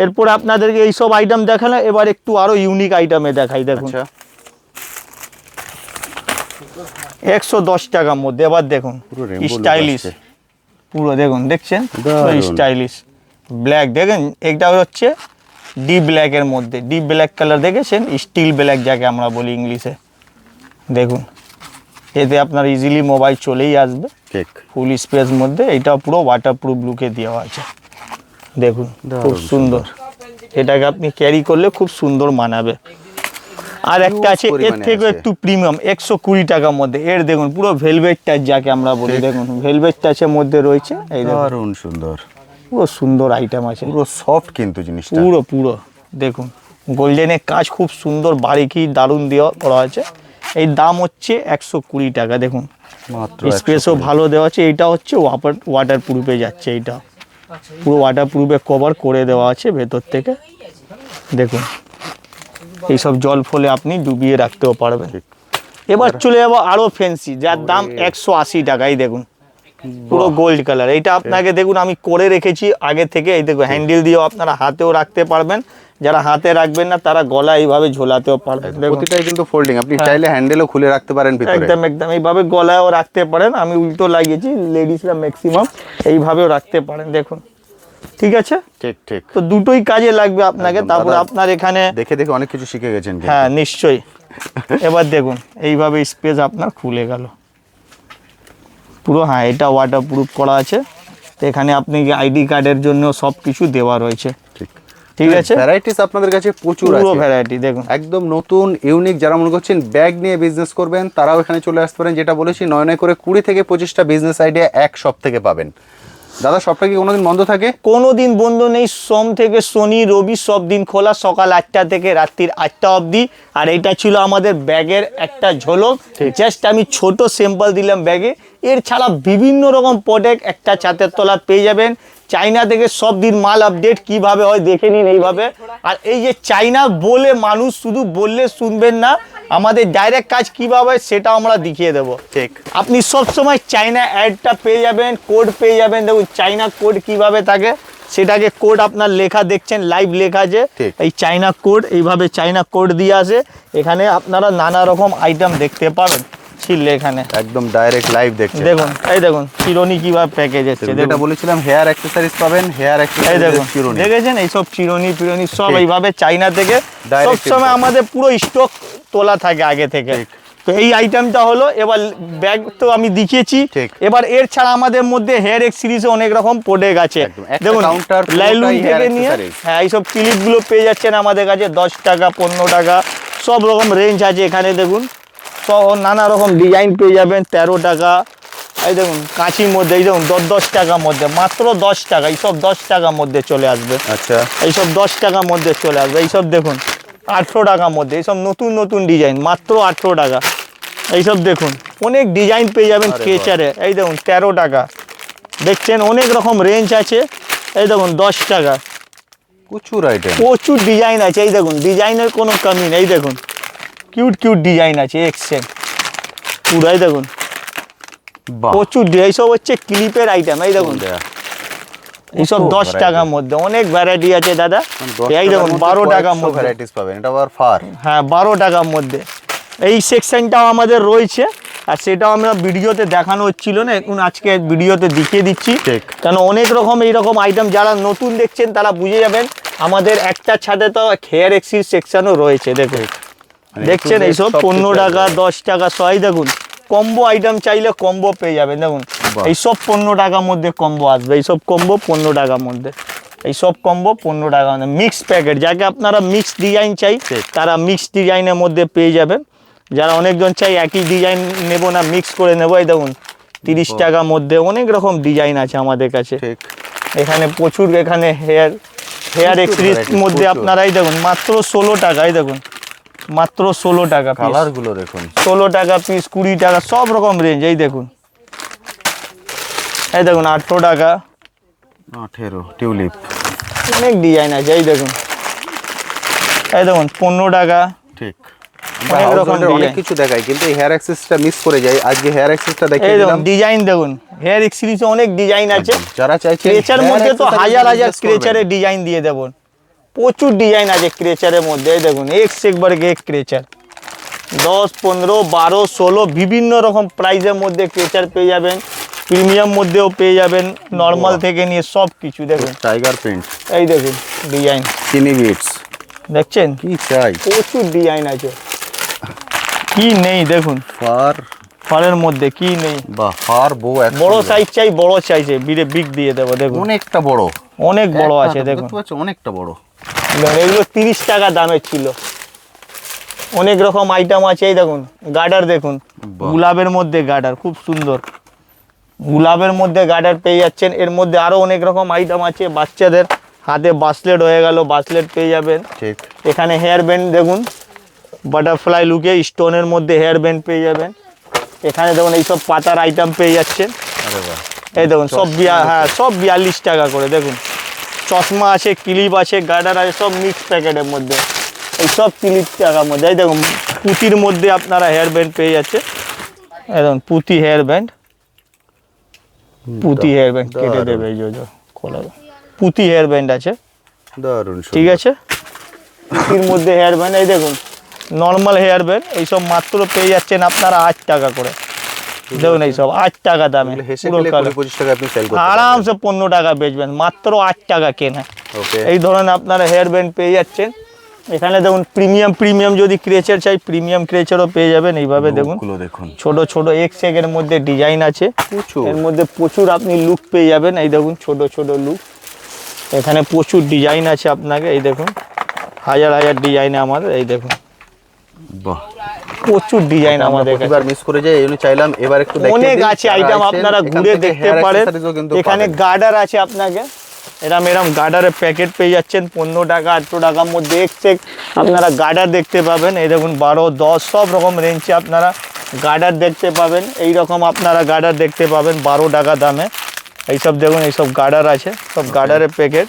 Speaker 2: এরপর আপনাদেরকে এইসব আইটেম দেখালাম, এবার একটু আরো ইউনিক আইটেমে দেখাই। দেখুন
Speaker 1: আচ্ছা,
Speaker 2: 110 টাকার মধ্যে। এবার দেখুন
Speaker 1: পুরো rainbow look
Speaker 2: স্টাইলিশ,
Speaker 1: আসছে।
Speaker 2: পুরো দেখুন, দেখছেন
Speaker 1: দারুণ।
Speaker 2: Stylish black. দেখেন এটা হচ্ছে ডিপ ব্ল্যাকের মধ্যে, ডিপ ব্ল্যাক কালার দেখেছেন, স্টিল ব্ল্যাক যাকে আমরা বলি ইংলিশে। দেখুন এতে আপনার ইজিলি মোবাইল চলেই আসবে
Speaker 1: ঠিক।
Speaker 2: ফুল স্পেস মধ্যে। এটা পুরো ওয়াটারপ্রুফ লুকে দেওয়া আছে। দেখুন খুব
Speaker 1: দারুণ
Speaker 2: সুন্দর, এটাকে আপনি ক্যারি করলে খুব সুন্দর মানাবে। আর একটা আছে এর
Speaker 1: পরিমাণে
Speaker 2: থেকেও
Speaker 1: আছে।
Speaker 2: একটু প্রিমিয়াম, 120 টাকার মধ্যে। এর দেখুন পুরো ভেলভেট টাচ যাকে আমরা বলি, দেখুন ভেলভেট টাচের মধ্যে রয়েছে। এই দেখুন
Speaker 1: দারুণ সুন্দর,
Speaker 2: পুরো সুন্দর আইটেম আছে,
Speaker 1: পুরো সফট কিন্তু জিনিসটা।
Speaker 2: পুরো পুরো দেখুন গোল্ডেনের কাজ খুব সুন্দর, বারিকি দারুণ দেওয়া করা আছে। এই দাম হচ্ছে 120 টাকা। দেখুন
Speaker 1: মাত্র
Speaker 2: স্পেসও ভালো দেওয়া আছে। এইটা হচ্ছে ওয়াটার প্রুফে যাচ্ছে, এইটা পুরো ওয়াটার প্রুফে কভার করে দেওয়া আছে ভেতর থেকে। দেখুন এইসব জল ফলে আপনি ডুবিয়ে রাখতেও পারবেন।
Speaker 1: ঠিক।
Speaker 2: এবার চলে যাবো আরো ফ্যান্সি, যার দাম 180 টাকাই। দেখুন পুরো গোল্ড কালার, এইটা আপনাকে দেখুন আমি করে রেখেছি আগে থেকে। এই দেখুন হ্যান্ডেল দিয়েও আপনারা হাতেও রাখতে পারবেন, যারা হাতে রাখবেন না তারা গলা এইভাবে ঝোলাতেও পারবেন। দেখুন
Speaker 1: প্রতিটাই কিন্তু ফোল্ডিং, আপনি চাইলে হ্যান্ডেলও খুলে রাখতে পারেন ভিতরে।
Speaker 2: একদম একদম এইভাবে গলায়ও রাখতে পারেন, আমি উল্টো লাগিয়েছি, লেডিসরা ম্যাক্সিমাম এইভাবেও রাখতে পারেন। দেখুন ঠিক আছে,
Speaker 1: ঠিক ঠিক।
Speaker 2: তো দুটোই কাজে লাগবে আপনাকে।
Speaker 1: একদম,
Speaker 2: তারপরে
Speaker 1: দাদা,
Speaker 2: আপনার এখানে
Speaker 1: দেখে দেখে অনেক কিছু শিখে গেছেন কিন্তু।
Speaker 2: হ্যাঁ নিশ্চয়ই। এবার দেখুন এইভাবে স্পেস আপনার খুলে গেল পুরো। হ্যাঁ, এটা ওয়াটার প্রুফ করা আছে, তো এখানে আপনি আইডি কার্ডের জন্য সব কিছু দেওয়া রয়েছে।
Speaker 1: ঠিক
Speaker 2: ঠিক আছে,
Speaker 1: ভ্যারাইটিস আপনাদের কাছে প্রচুর
Speaker 2: পুরো
Speaker 1: আছে।
Speaker 2: ভ্যারাইটি দেখুন
Speaker 1: একদম নতুন ইউনিক, যারা মনে করছেন ব্যাগ নিয়ে বিজনেস করবেন তারাও এখানে চলে আসতে পারেন। যেটা বলেছি 9 করে 20 থেকে 25টা বিজনেস আইডিয়া এক শপ থেকে পাবেন। দাদা সবটা কি কোনোদিন বন্ধ থাকে?
Speaker 2: কোনো দিন বন্ধ নেই, সোম থেকে শনি রবি সব দিন খোলা, সকাল 8টা থেকে রাত্রির 8টা অবধি। আর এটা ছিল আমাদের ব্যাগের একটা ঝলক, জাস্ট আমি ছোট স্যাম্পল দিলাম ব্যাগে। এর ছাড়া বিভিন্ন রকম প্রোডাক্ট একটা ছাতের তলা পেয়ে যাবেন। চাইনা থেকে সব দিন মাল আপডেট কিভাবে হয় দেখে নিন এইভাবে। আর এই যে চাইনা বলে মানুষ শুধু বললে শুনবেন না, আমাদের ডাইরেক্ট কাজ কিভাবে হয় সেটা আমরা দেখিয়ে দেবো।
Speaker 1: ঠিক।
Speaker 2: আপনি সবসময় চাইনা অ্যাডটা পেয়ে যাবেন, কোড পেয়ে যাবেন। দেখুন চাইনা কোড কিভাবে থাকে, সেটাকে কোড আপনার লেখা দেখছেন, লাইভ লেখা আছে এই চাইনা কোড, এইভাবে চাইনা কোড দিয়ে আসে। এখানে আপনারা নানা রকম আইটেম দেখতে পাবেন ছিল এখানে,
Speaker 1: একদম ডাইরেক্ট লাইভ দেখছেন।
Speaker 2: দেখুন এই দেখুন চিরুনি কিভাবে প্যাকেজ এসছে,
Speaker 1: যেটা বলেছিলাম হেয়ার অ্যাকসেসরিজ পাবেন, হেয়ার
Speaker 2: এই
Speaker 1: অ্যাকসেসরিজ
Speaker 2: দেখুন
Speaker 1: চিরুনি
Speaker 2: দেখেছেন এইসব চিরুনি ফিরুনি সব
Speaker 1: ঠিক।
Speaker 2: এইভাবে চাইনা থেকে
Speaker 1: Direct
Speaker 2: সবসময়
Speaker 1: import।
Speaker 2: আমাদের পুরো স্টক তোলা থাকে আগে থেকে।
Speaker 1: ঠিক।
Speaker 2: তো এই আইটেমটা হলো, এবার ব্যাগ তো আমি দেখিয়েছি।
Speaker 1: ঠিক।
Speaker 2: এবার এর ছাড়া আমাদের মধ্যে হেয়ার এক্স সিরিজে অনেক রকম প্রোডাক্ট আছে।
Speaker 1: একদম, একটা
Speaker 2: দেখুন
Speaker 1: counter পুরোটাই
Speaker 2: লাইলুন
Speaker 1: hair
Speaker 2: থেকে নিয়ে
Speaker 1: accessories।
Speaker 2: হ্যাঁ এইসব ক্লিপগুলো পেয়ে যাচ্ছেন আমাদের কাছে 10 টাকা 15 টাকা সব রকম রেঞ্জ আছে এখানে। দেখুন সব নানা রকম ডিজাইন পেয়ে যাবেন 13 টাকা। এই দেখুন কাঁচির মধ্যে এই দেখুন 10 টাকার মধ্যে, মাত্র 10 টাকা, এইসব 10 টাকার মধ্যে চলে আসবে।
Speaker 1: আচ্ছা
Speaker 2: এইসব 10 টাকার মধ্যে চলে আসবে। এইসব দেখুন 18 টাকার মধ্যে, এইসব নতুন নতুন ডিজাইন মাত্র 18 টাকা। এইসব দেখুন অনেক ডিজাইন পেয়ে যাবেন
Speaker 1: আরে বাহ।
Speaker 2: কেচারে। এই দেখুন 13 টাকা, দেখছেন অনেক রকম রেঞ্জ আছে। এই দেখুন 10 টাকা,
Speaker 1: প্রচুর আইটেম।
Speaker 2: প্রচুর ডিজাইন আছে। এই দেখুন ডিজাইনের কোনো কমি নেই, দেখুন কিউট কিউট ডিজাইন আছে এক্সেন পুরাই দেখুন
Speaker 1: বাহ,
Speaker 2: প্রচুর এইসব হচ্ছে ক্লিপের আইটেম। এই দেখুন এইসব 10 টাকার মধ্যে অনেক ভ্যারাইটি আছে দাদা। এই দেখুন 12 টাকার মধ্যে
Speaker 1: ভ্যারাইটিস পাবেন। এটা আবার ফার।
Speaker 2: হ্যাঁ 12 টাকার মধ্যে এই সেকশনটাও আমাদের রয়েছে। আর সেটাও আমরা ভিডিওতে দেখানো হচ্ছিল না, এখন আজকে ভিডিওতে দেখিয়ে দিচ্ছি।
Speaker 1: ঠিক।
Speaker 2: কারণ অনেক রকম এইরকম আইটেম যারা নতুন দেখছেন তারা বুঝে যাবেন। আমাদের একটা ছাদে তো হেয়ার এক্সিস সেকশনও রয়েছে। দেখুন
Speaker 1: মানে
Speaker 2: দেখছেন
Speaker 1: একটু
Speaker 2: এইসব
Speaker 1: সব
Speaker 2: 15
Speaker 1: কিছু
Speaker 2: টাকা
Speaker 1: আছে।
Speaker 2: 10 টাকা সবাই দেখুন কম্বো আইটেম চাইলে কম্বো পেয়ে যাবেন। দেখুন
Speaker 1: বাহ।
Speaker 2: এইসব 15 টাকার মধ্যে কম্বো আসবে। এইসব কম্বো 15 টাকার মধ্যে, এইসব কম্বো 15 টাকার মধ্যে। মিক্স প্যাকেট, যাকে আপনারা মিক্স ডিজাইন চাই
Speaker 1: ঠিক।
Speaker 2: তারা মিক্স ডিজাইনের মধ্যে পেয়ে যাবেন। যারা অনেকজন চাই একই ডিজাইন নেব না, মিক্স করে নেবো, এই দেখুন 30 টাকার মধ্যে অনেক রকম ডিজাইন আছে আমাদের কাছে।
Speaker 1: ঠিক।
Speaker 2: এখানে প্রচুর, এখানে হেয়ার
Speaker 1: প্রচুর
Speaker 2: এক্সিস
Speaker 1: variety,
Speaker 2: মধ্যে
Speaker 1: প্রচুর।
Speaker 2: আপনারা এই দেখুন মাত্র 16 টাকা। এই দেখুন মাত্র 16 টাকা পিস,
Speaker 1: কালার গুলো দেখুন।
Speaker 2: 16 টাকা পিস, 20 টাকা সব রকম রেঞ্জ। এই দেখুন এই দেখুন 18 টাকা,
Speaker 1: 18 টিউলিপ।
Speaker 2: অনেক ডিজাইন আছে। এই দেখুন এই দেখুন 15 টাকা।
Speaker 1: ঠিক।
Speaker 2: অনেক রকম
Speaker 1: অনেক
Speaker 2: design।
Speaker 1: কিছু দেখাই কিন্তু এই হেয়ার অ্যাক্সেসটা মিস করে যাই। আজকে হেয়ার অ্যাক্সেসটা দেখিয়ে
Speaker 2: এই দেখুন
Speaker 1: দিলাম।
Speaker 2: ডিজাইন দেখুন, হেয়ার এক্সিরিজে অনেক ডিজাইন আছে।
Speaker 1: যারা চাইছেন
Speaker 2: ক্রেচার
Speaker 1: hair
Speaker 2: মধ্যে তো
Speaker 1: accessories
Speaker 2: হাজার হাজার
Speaker 1: invest করবেন।
Speaker 2: ক্রেচারের ডিজাইন দিয়ে দেবো, প্রচুর ডিজাইন আছে ক্রেচারের মধ্যে। এই দেখুন একবার এক ক্রেচার 10 15 12 16 বিভিন্ন রকম প্রাইজের মধ্যে ক্রেচার পেয়ে যাবেন। প্রিমিয়াম মধ্যেও পেয়ে যাবেন, নর্মাল
Speaker 1: বাহ।
Speaker 2: থেকে নিয়ে সব কিছু। দেখুন
Speaker 1: টাইগার প্রিন্ট,
Speaker 2: এই দেখুন ডিজাইন
Speaker 1: চিনি বিটস,
Speaker 2: দেখছেন
Speaker 1: কি চাই?
Speaker 2: প্রচুর ডিজাইন আছে, কি নেই দেখুন
Speaker 1: ফার
Speaker 2: ফলের মধ্যে কি নেই।
Speaker 1: বা ফার বউ
Speaker 2: বড় সাইজ চাই, বড় সাইজে বিরে বিগ দিয়ে দেবো। দেখুন
Speaker 1: অনেকটা বড়,
Speaker 2: অনেক বড়
Speaker 1: একটা
Speaker 2: আছে দেখুন।
Speaker 1: দেখতে পাচ্ছ অনেকটা বড়।
Speaker 2: এগুলো 30 টাকা দামের ছিল। অনেক রকম আইটেম আছে। এই দেখুন গার্ডার দেখুন,
Speaker 1: বাহ।
Speaker 2: গুলাবের মধ্যে গার্ডার খুব সুন্দর, গুলাবের মধ্যে গার্ডার পেয়ে যাচ্ছেন। এর মধ্যে আরো অনেক রকম আইটেম আছে। বাচ্চাদের হাতে বাসলেট হয়ে গেল, বাসলেট পেয়ে যাবেন।
Speaker 1: ঠিক।
Speaker 2: এখানে হেয়ার ব্যান্ড দেখুন, বাটারফ্লাই লুকে স্টোনের মধ্যে হেয়ার ব্যান্ড পেয়ে যাবেন। এখানে দেখুন এইসব পাতার আইটেম পেয়ে যাচ্ছেন।
Speaker 1: আরে বাহ,
Speaker 2: এই দেখুন সব হ্যাঁ সব 42 টাকা করে। দেখুন চশমা আছে, ক্লিপ আছে, গার্ডার আছে, সব মিক্স প্যাকেটের মধ্যে। এই সব 30 টাকার মধ্যে। এই দেখুন পুঁতির মধ্যে আপনারা হেয়ার ব্যান্ড পেয়ে যাচ্ছে। এই দেখুন পুঁতি হেয়ার ব্যান্ড, পুঁতি হেয়ার ব্যান্ড কেটে
Speaker 1: দারুণ।
Speaker 2: দেবে এই যে খোলা পুঁতি হেয়ার ব্যান্ড আছে।
Speaker 1: দারুণ
Speaker 2: ঠিক আছে, পুঁতির মধ্যে হেয়ার ব্যান্ড। এই দেখুন নর্মাল হেয়ার ব্যান্ড, এইসব মাত্র পেয়ে যাচ্ছেন আপনারা 8 টাকা করে। দেখুন এইসব 8 টাকা দামে
Speaker 1: হেসে
Speaker 2: পুরো
Speaker 1: খেলে
Speaker 2: কালার।
Speaker 1: 25 টাকা আপনি সেল করতে
Speaker 2: আরামসে 15 টাকা বেচবেন, মাত্র 8 টাকা কেনা।
Speaker 1: ওকে।
Speaker 2: এই ধরনের আপনারা হেয়ার ব্যান্ড পেয়ে যাচ্ছেন। এখানে দেখুন প্রিমিয়াম যদি ক্রেচার চাই, প্রিমিয়াম ক্রেচারও পেয়ে যাবেন। এইভাবে দেখুন
Speaker 1: গুলো দেখুন,
Speaker 2: ছোট ছোট এর মধ্যে ডিজাইন আছে।
Speaker 1: প্রচুর।
Speaker 2: এর মধ্যে প্রচুর আপনি লুক পেয়ে যাবেন। এই দেখুন ছোট ছোট লুক, এখানে প্রচুর ডিজাইন আছে আপনাকে। এই দেখুন হাজার হাজার ডিজাইন আমাদের। এই দেখুন
Speaker 1: বাহ,
Speaker 2: প্রচুর ডিজাইন আমাদের কাছে,
Speaker 1: এবার মিস করে যাই এই জন্য চাইলাম এবার একটু দেখিয়ে
Speaker 2: অনেক
Speaker 1: দিই।
Speaker 2: আছে
Speaker 1: যারা
Speaker 2: আইটেম,
Speaker 1: আছেন,
Speaker 2: আপনারা
Speaker 1: এখান
Speaker 2: ঘুরে
Speaker 1: থেকে
Speaker 2: দেখতে
Speaker 1: hair
Speaker 2: পারেন।
Speaker 1: accessories ও কিন্তু
Speaker 2: এখানে
Speaker 1: পাবেন।
Speaker 2: গার্ডার আছে আপনাকে, এরম গার্ডারের প্যাকেট পেয়ে যাচ্ছেন 15 টাকা 18 টাকার মধ্যে এক্সেক আপনারা গার্ডার দেখতে পাবেন। এই দেখুন 12 10 সব রকম রেঞ্জে আপনারা গার্ডার দেখতে পাবেন। এই রকম আপনারা গার্ডার দেখতে পাবেন 12 টাকা দামে। এইসব দেখুন, এইসব গার্ডার আছে, সব গার্ডারের প্যাকেট।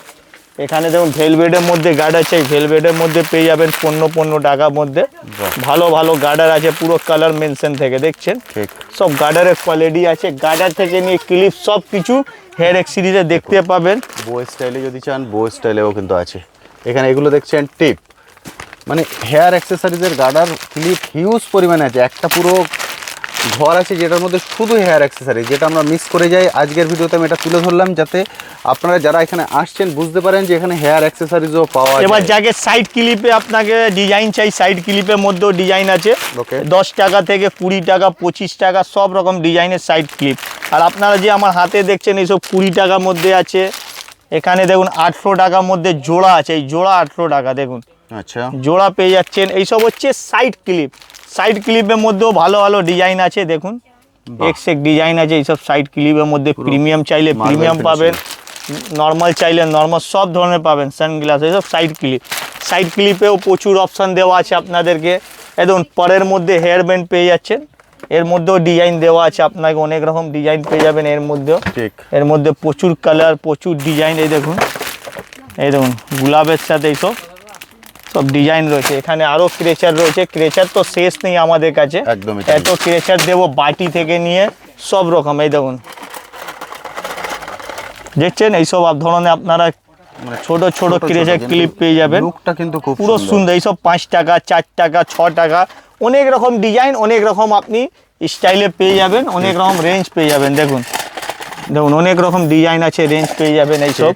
Speaker 2: এখানে দেখুন ভেলভেটের মধ্যে গার্ড আছে, এই ভেলভেটের মধ্যে পেয়ে যাবেন 15 টাকার মধ্যে। ভালো ভালো গার্ডার আছে, পুরো কালার মেনশন থেকে দেখছেন,
Speaker 1: ঠিক
Speaker 2: সব গার্ডারের কোয়ালিটি আছে। গার্ডার থেকে নিয়ে ক্লিপ সব কিছু হেয়ার এক্সিরিজে দেখতে পাবেন।
Speaker 1: বো স্টাইলে যদি চান বো স্টাইলেও কিন্তু আছে। এখানে এগুলো দেখছেন টিপ, মানে হেয়ার অ্যাক্সেসরিজের গার্ডার ক্লিপ হিউজ পরিমাণে আছে। একটা পুরো ঘর আছে যেটার মধ্যে শুধু হেয়ার অ্যাক্সেসরি, যেটা আমরা মিস করে যাই। আজকের ভিডিওতে আমি এটা তুলে ধরলাম যাতে আপনারা যারা এখানে আসছেন বুঝতে পারেন যে এখানে হেয়ার অ্যাক্সেসরিজও পাওয়া যায়।
Speaker 2: এবার যাকে সাইড ক্লিপে আপনাকে ডিজাইন চাই, সাইড ক্লিপের মধ্যেও ডিজাইন আছে।
Speaker 1: ওকে
Speaker 2: 10 টাকা থেকে 20 টাকা 25 টাকা সব রকম ডিজাইনের সাইড ক্লিপ। আর আপনারা যে আমার হাতে দেখছেন এইসব 20 টাকার মধ্যে আছে। এখানে দেখুন 800 টাকার মধ্যে জোড়া আছে, এই জোড়া 800 টাকা দেখুন,
Speaker 1: আচ্ছা
Speaker 2: জোড়া পেয়ে যাচ্ছেন। এইসব হচ্ছে সাইড ক্লিপ। সাইড ক্লিপের মধ্যেও ভালো ভালো ডিজাইন আছে দেখুন, এক্সেক ডিজাইন আছে এইসব সাইড ক্লিপের মধ্যে। প্রিমিয়াম চাইলে প্রিমিয়াম পাবেন, নর্মাল চাইলে নর্মাল, সব ধরনের পাবেন। সানগ্লাস এইসব সাইড ক্লিপ। সাইড ক্লিপেও প্রচুর অপশান দেওয়া আছে আপনাদেরকে। দেখুন পরের মধ্যে হেয়ার ব্যান্ড পেয়ে যাচ্ছেন, এর মধ্যেও ডিজাইন দেওয়া আছে আপনাকে, অনেক রকম ডিজাইন পেয়ে যাবেন এর মধ্যেও।
Speaker 1: ঠিক
Speaker 2: এর মধ্যে প্রচুর কালার, প্রচুর ডিজাইন। এই দেখুন, এই দেখুন গোলাপের সাথে এইসব সব ডিজাইন রয়েছে। এখানে আরও ক্রেচার রয়েছে, ক্রেচার তো শেষ নেই আমাদের কাছে,
Speaker 1: একদমই
Speaker 2: এত ক্রেচার দেবো বাটি থেকে নিয়ে সব রকম। এই দেখুন দেখছেন, এইসব ধরনের আপনারা
Speaker 1: মানে
Speaker 2: ছোট ছোট ক্রেচার ক্লিপ পেয়ে যাবেন।
Speaker 1: লুকটা কিন্তু খুব
Speaker 2: পুরো সুন্দর। এইসব 5 টাকা 4 টাকা 6 টাকা অনেক রকম ডিজাইন, অনেক রকম আপনি স্টাইলে পেয়ে যাবেন, অনেক রকম রেঞ্জ পেয়ে যাবেন। দেখুন দেখুন অনেক রকম ডিজাইন আছে, রেঞ্জ পেয়ে যাবেন এইসব।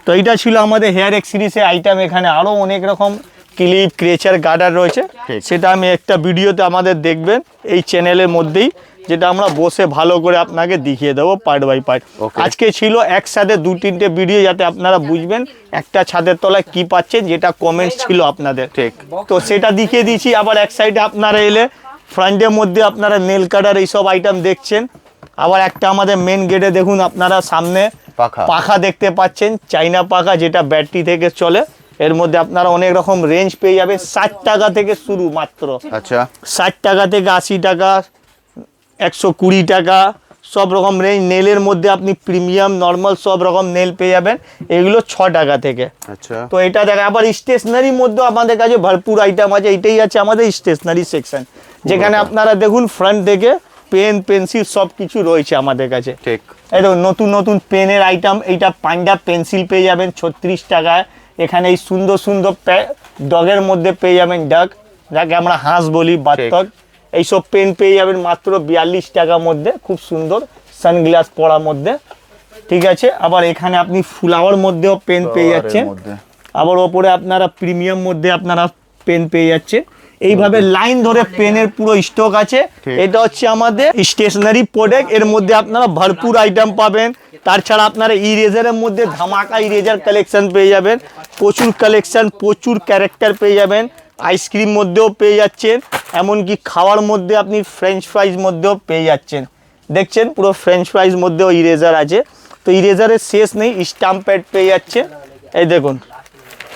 Speaker 2: তো এইটা ছিল আমাদের হেয়ার এক্সিরিজের আইটেম। এখানে আরও অনেক রকম ক্লিপ ক্রেচার গার্ডার রয়েছে, সেটা আমি একটা ভিডিওতে আমাদের দেখবেন এই চ্যানেলের মধ্যেই, যেটা আমরা বসে ভালো করে আপনাকে দেখিয়ে দেবো পার্ট বাই পার্ট। আজকে ছিল একসাথে 2-3টে ভিডিও, যাতে আপনারা বুঝবেন একটা ছাদের তলায় কি পাচ্ছেন, যেটা কমেন্টস ছিল আপনাদের।
Speaker 1: ঠিক
Speaker 2: তো সেটা দেখিয়ে দিয়েছি। আবার এক সাইডে আপনারা এলে ফ্রন্টের মধ্যে আপনারা নেল কাটার এইসব আইটেম দেখছেন। আবার একটা আমাদের মেন গেটে দেখুন আপনারা সামনে পাখা দেখতে পাচ্ছেন, চাইনা পাখা, যেটা ব্যাটারি থেকে চলে। এর মধ্যে আপনারা অনেক রকম রেঞ্জ পেয়ে যাবে, 60 টাকা থেকে শুরু মাত্র।
Speaker 1: আচ্ছা
Speaker 2: 60 টাকা থেকে 80 টাকা 120 টাকা সব রকম রেঞ্জ। নেলের মধ্যে আপনি প্রিমিয়াম নর্মাল সব রকম নেল পেয়ে যাবেন, এগুলো 6 টাকা থেকে।
Speaker 1: আচ্ছা
Speaker 2: তো এটা দেখা। আবার স্টেশনারির মধ্যে আমাদের কাছে ভরপুর আইটেম আছে। এইটাই আছে আমাদের স্টেশনারি সেকশন, যেখানে আপনারা দেখুন ফ্রন্ট থেকে পেন পেন্সিল সব কিছু রয়েছে আমাদের কাছে।
Speaker 1: ঠিক
Speaker 2: এই দেখুন নতুন নতুন পেনের আইটেম। এইটা পান্ডা পেন্সিল পেয়ে যাবেন 36 টাকায়। এখানে এই সুন্দর সুন্দর ডগের মধ্যে পেয়ে যাবেন ডাক, যাকে আমরা হাঁস বলি, বাত্তক। এইসব পেন পেয়ে যাবেন মাত্র 42 টাকার মধ্যে, খুব সুন্দর সানগ্লাস পরার মধ্যে। ঠিক আছে। আবার এখানে আপনি ফ্লাওয়ার মধ্যেও পেন পেয়ে যাচ্ছেন। আবার ওপরে আপনারা প্রিমিয়াম মধ্যে আপনারা পেন পেয়ে যাচ্ছেন। এইভাবে লাইন ধরে পেনের পুরো স্টক আছে। এটা হচ্ছে আমাদের স্টেশনারি প্রোডাক্ট। এর মধ্যে আপনারা ভরপুর আইটেম পাবেন। তাছাড়া আপনারা ইরেজারের মধ্যে ধামাকা ইরেজার কালেকশন পেয়ে যাবেন, প্রচুর কালেকশন, প্রচুর ক্যারেক্টার পেয়ে যাবেন। আইসক্রিম মধ্যেও পেয়ে যাচ্ছেন, এমনকি খাওয়ার মধ্যে আপনি ফ্রেঞ্চ ফ্রাইজ মধ্যেও পেয়ে যাচ্ছেন। দেখছেন পুরো ফ্রেঞ্চ ফ্রাইজ মধ্যেও ইরেজার আছে। তো ইরেজারের শেষ নেই, স্টাম্প প্যাড পেয়ে যাচ্ছে। এই দেখুন।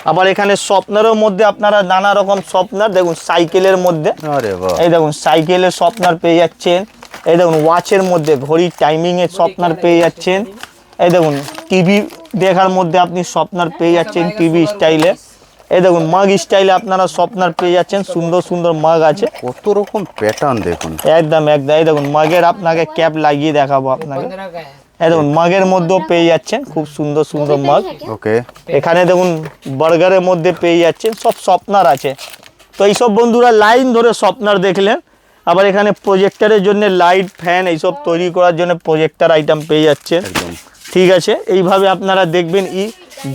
Speaker 2: আবার এখানে শর্পনারের মধ্যে আপনারা নানা রকম শর্পনার দেখুন, সাইকেলের মধ্যে এই দেখুন সাইকেলের শর্পনার পেয়ে যাচ্ছেন। এই দেখুন ওয়াচের মধ্যে ঘড়ির টাইমিংয়ের শর্পনার পেয়ে যাচ্ছেন। এই দেখুন টিভি দেখার মধ্যে আপনি শর্পনার পেয়ে যাচ্ছেন টিভি স্টাইলে। এই দেখুন মাগ স্টাইলে আপনারা শর্পনার পেয়ে যাচ্ছেন, সুন্দর সুন্দর মাগ আছে,
Speaker 1: কত রকম প্যাটার্ন দেখুন।
Speaker 2: একদম একদম। এই দেখুন মাগের আপনাকে ক্যাপ লাগিয়ে দেখাবো আপনাকে। এই দেখুন মাগের মধ্যেও পেয়ে যাচ্ছেন খুব সুন্দর সুন্দর মাগ।
Speaker 1: ওকে
Speaker 2: এখানে দেখুন বার্গারের মধ্যে পেয়ে যাচ্ছেন, সব শর্পনার আছে। তো এইসব বন্ধুরা লাইন ধরে শর্পনার দেখলেন। আবার এখানে প্রজেক্টরের জন্য লাইট ফ্যান এইসব তৈরি করার জন্য প্রজেক্টর আইটেম পেয়ে যাচ্ছেন। ঠিক আছে। এইভাবে আপনারা দেখবেন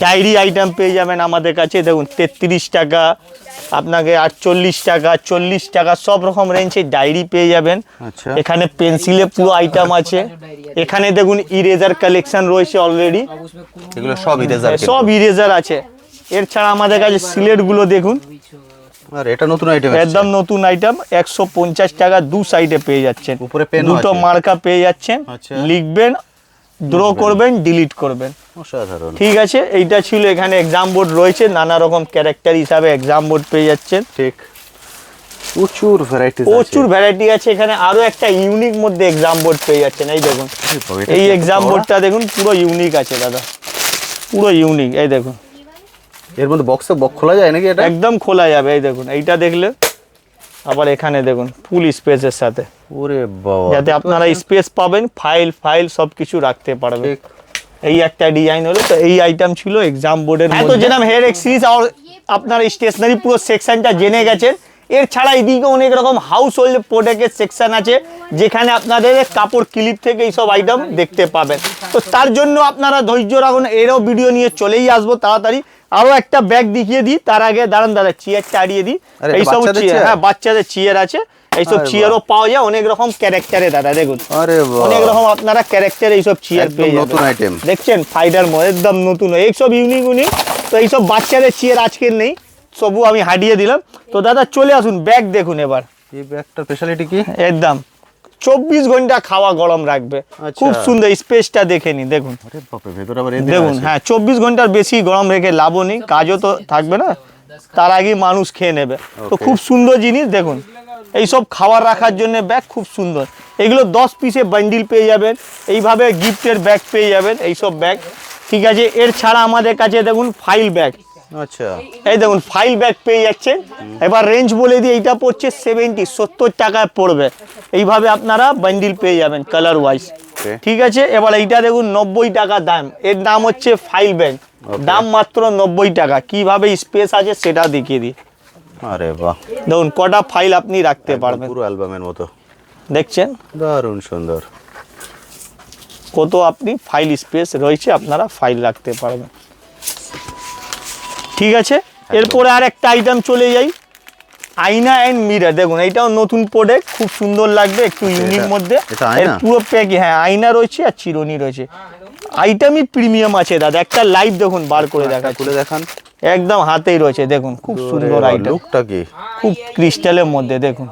Speaker 2: ডায়েরি আইটেম পেয়ে যাবেন আমাদের কাছে। দেখুন 33 টাকা আপনাকে 48 টাকা 40 টাকা সব রকম রেঞ্জে ডায়েরি পেয়ে যাবেন। এখানে পেন্সিলে পুরো আইটেম আছে। এখানে দেখুন ইরেজার কালেকশন রয়েছে অলরেডি,
Speaker 1: এগুলো সব ইরেজার,
Speaker 2: সব ইরেজার আছে। এর ছাড়া আমাদের কাছে সিলেটগুলো দেখুন,
Speaker 1: আর এটা নতুন আইটেম
Speaker 2: একদম নতুন আইটেম, 150 টাকা দু সাইডে পেয়ে যাচ্ছেন,
Speaker 1: উপরে পেন
Speaker 2: দুটো মার্কা পেয়ে যাচ্ছেন,
Speaker 1: আচ্ছা।
Speaker 2: লিখবেন, ড্র করবেন, ডিলিট করবেন।
Speaker 1: অসাধারণ।
Speaker 2: ঠিক আছে, এইটা ছিল। এখানে এক্সাম বোর্ড রয়েছে, নানা রকম ক্যারেক্টার হিসাবে এক্সাম বোর্ড পেয়ে যাচ্ছেন।
Speaker 1: ঠিক, প্রচুর ভ্যারাইটি,
Speaker 2: প্রচুর ভ্যারাইটি আছে এখানে। আরো একটা ইউনিক মধ্যে এক্সাম বোর্ড পেয়ে যাচ্ছেন, এই দেখুন, এই এক্সাম বোর্ডটা দেখুন, পুরো ইউনিক আছে দাদা, পুরো ইউনিক। এই দেখুন,
Speaker 1: এর মধ্যে বক্সে বক্স খোলা যায় নাকি এটা?
Speaker 2: একদম খোলা যাবে। এই দেখুন, এইটা দেখলে আবার এখানে দেখুন ফুল স্পেসের সাথে,
Speaker 1: ওরে বাবা,
Speaker 2: যাতে আপনারা স্পেস পাবেন, ফাইল সবকিছু রাখতে পারবেন।
Speaker 1: ঠিক।
Speaker 2: এই একটা ডিজাইন হলো। তো এই আইটেম ছিল এক্সাম বোর্ডের মধ্যে। তো যেরকম হেয়ার এক্সেসরিজ আর আপনার স্টেশনারি পুরো সেকশনটা জেনে গেছেন। এর ছাড়া এদিকে অনেক রকম হাউস হোল্ড প্রোডাক্টের সেকশন আছে, যেখানে আপনাদের কাপড় ক্লিপ থেকে এইসব আইটেম দেখতে পাবেন। তো তার জন্য আপনারা ধৈর্য রাখুন, এরও ভিডিও নিয়ে চলেই আসবো তাড়াতাড়ি। আরো একটা ব্যাগ দেখিয়ে দিই, তার আগে দাঁড়ান দাদা, চেয়ারটা আড়িয়ে দিই।
Speaker 1: আরে,
Speaker 2: এইসব
Speaker 1: বাচ্চাদের
Speaker 2: চেয়ার,
Speaker 1: চেয়ার?
Speaker 2: হ্যাঁ বাচ্চাদের চেয়ার আছে। এইসব
Speaker 1: আরে
Speaker 2: চেয়ারও পাওয়া যায় অনেক রকম ক্যারেক্টারে দাদা, দেখুন
Speaker 1: আরে বাহ,
Speaker 2: অনেক রকম আপনারা ক্যারেক্টার এইসব চেয়ার
Speaker 1: একদম
Speaker 2: পেয়ে
Speaker 1: নতুন
Speaker 2: যাবেন।
Speaker 1: আইটেম।
Speaker 2: দেখছেন ফাইডার মধ্যে একদম নতুন, এইসব ইউনিক। তো এইসব বাচ্চাদের চেয়ার আজকের নেই, সবু আমি হারিয়ে দিলাম। তো দাদা চলে আসুন, ব্যাগ দেখুন এবার।
Speaker 1: এই ব্যাগটার স্পেশালিটি কি?
Speaker 2: একদম 24 ঘন্টা খাওয়া গরম রাখবে,
Speaker 1: আচ্ছা।
Speaker 2: খুব সুন্দর। স্পেসটা দেখে নি, দেখুন
Speaker 1: আরে বাপ রে, ভেতরে আবার এদিকে
Speaker 2: দেখুন।
Speaker 1: আছে।
Speaker 2: হ্যাঁ, 24 ঘন্টার বেশি গরম রেখে লাভও নেই, কাজও তো থাকবে না, তার আগে মানুষ খেয়ে নেবে। তো
Speaker 1: Okay.
Speaker 2: খুব সুন্দর জিনিস দেখুন, এইসব খাবার রাখার জন্য ব্যাগ খুব সুন্দর। এগুলো 10 পিসে বান্ডিল পেয়ে যাবেন, এইভাবে গিফটের ব্যাগ পেয়ে যাবেন, এইসব ব্যাগ। ঠিক আছে, এর ছাড়া আমাদের কাছে দেখুন ফাইল ব্যাগ,
Speaker 1: আচ্ছা,
Speaker 2: এই দেখুন ফাইল ব্যাগ পেয়ে যাচ্ছেন। এবার রেঞ্জ বলে দিই, এইটা পড়ছে 70 টাকায় পড়বে। এইভাবে আপনারা বান্ডিল পেয়ে যাবেন কালার ওয়াইজ।
Speaker 1: Okay.
Speaker 2: ঠিক আছে, এবার এইটা দেখুন 90 টাকা দাম, এর নাম হচ্ছে ফাইল ব্যাগ, দাম মাত্র 90 টাকা। কিভাবে স্পেস আছে সেটা দেখিয়ে দিই।
Speaker 1: আরে বাহ,
Speaker 2: দেখুন কটা ফাইল আপনি রাখতে পারবেন,
Speaker 1: পুরো অ্যালবামের মতো,
Speaker 2: দেখছেন
Speaker 1: দারুণ সুন্দর।
Speaker 2: কত আপনি ফাইল স্পেস রয়েছে, আপনারা ফাইল রাখতে পারবেন। ঠিক আছে, এরপরে আর একটা আইটেম চলে যাই, আয়না অ্যান্ড মিরর। দেখুন এইটাও নতুন প্রোডাক্ট, খুব সুন্দর লাগবে, একটু ইউনিক মধ্যে।
Speaker 1: এটা
Speaker 2: এর
Speaker 1: আয়না?
Speaker 2: পুরো প্যাকে, হ্যাঁ আয়না রয়েছে আর চিরুনি রয়েছে। আইটেমই প্রিমিয়াম আছে দাদা, একটা লাইভ দেখুন বার করে দেখা,
Speaker 1: খুলে দেখান।
Speaker 2: একদম হাতেই রয়েছে, দেখুন খুব সুন্দর আইটেম,
Speaker 1: লুকটা কি,
Speaker 2: খুব ক্রিস্টালের মধ্যে। দেখুন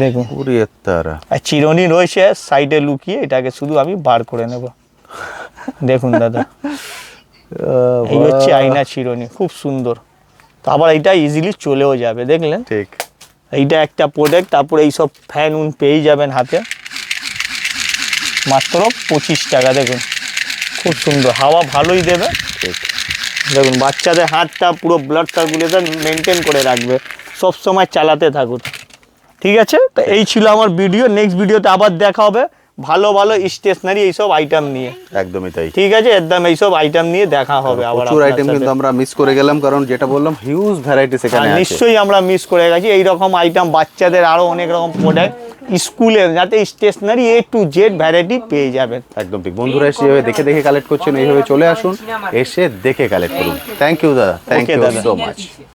Speaker 2: দেখুন,
Speaker 1: পুরি তারা।
Speaker 2: আর চিরুনি রয়েছে সাইডে লুকিয়ে, এটাকে শুধু আমি বার করে নেব। দেখুন দাদা, এই হচ্ছে আয়না চিরুনি, খুব সুন্দর। তো আবার এইটা ইজিলি চলেও যাবে, দেখলেন।
Speaker 1: ঠিক,
Speaker 2: এইটা একটা প্রোডাক্ট। তারপরে এইসব ফ্যান পেয়ে যাবেন হাতে, মাত্র 25 টাকা। দেখুন খুব সুন্দর, হাওয়া ভালোই দেবে।
Speaker 1: ঠিক।
Speaker 2: দেখুন বাচ্চাদের হাতটা পুরো ব্লাড সার্কুলেশন মেনটেন করে রাখবে, সব সময় চালাতে থাকুন। ঠিক আছে, তো এই ছিল আমার ভিডিও। নেক্সট ভিডিওতে আবার দেখা হবে ভালো ভালো স্টেশনারি এইসব আইটেম নিয়ে।
Speaker 1: একদমই তাই।
Speaker 2: ঠিক আছে, একদম এইসব আইটেম নিয়ে দেখা হবে আবার।
Speaker 1: প্রচুর আইটেম কিন্তু আমরা মিস করে গেলাম, কারণ যেটা বললাম হিউজ ভ্যারাইটিস এখানে আছে।
Speaker 2: নিশ্চয়ই আমরা মিস করে গেছি এই রকম আইটেম, বাচ্চাদের আরো অনেক রকম প্রোডাক্ট স্কুলে, যাতে stationery A to Z variety পেয়ে যাবেন।
Speaker 1: একদম ঠিক। বন্ধুরা এসে এইভাবে দেখে দেখে কালেক্ট করছেন, এইভাবে চলে আসুন, এসে দেখে কালেক্ট করুন। থ্যাংক ইউ দাদা, থ্যাংক
Speaker 2: Okay,
Speaker 1: ইউ
Speaker 2: দাদা।
Speaker 1: So much.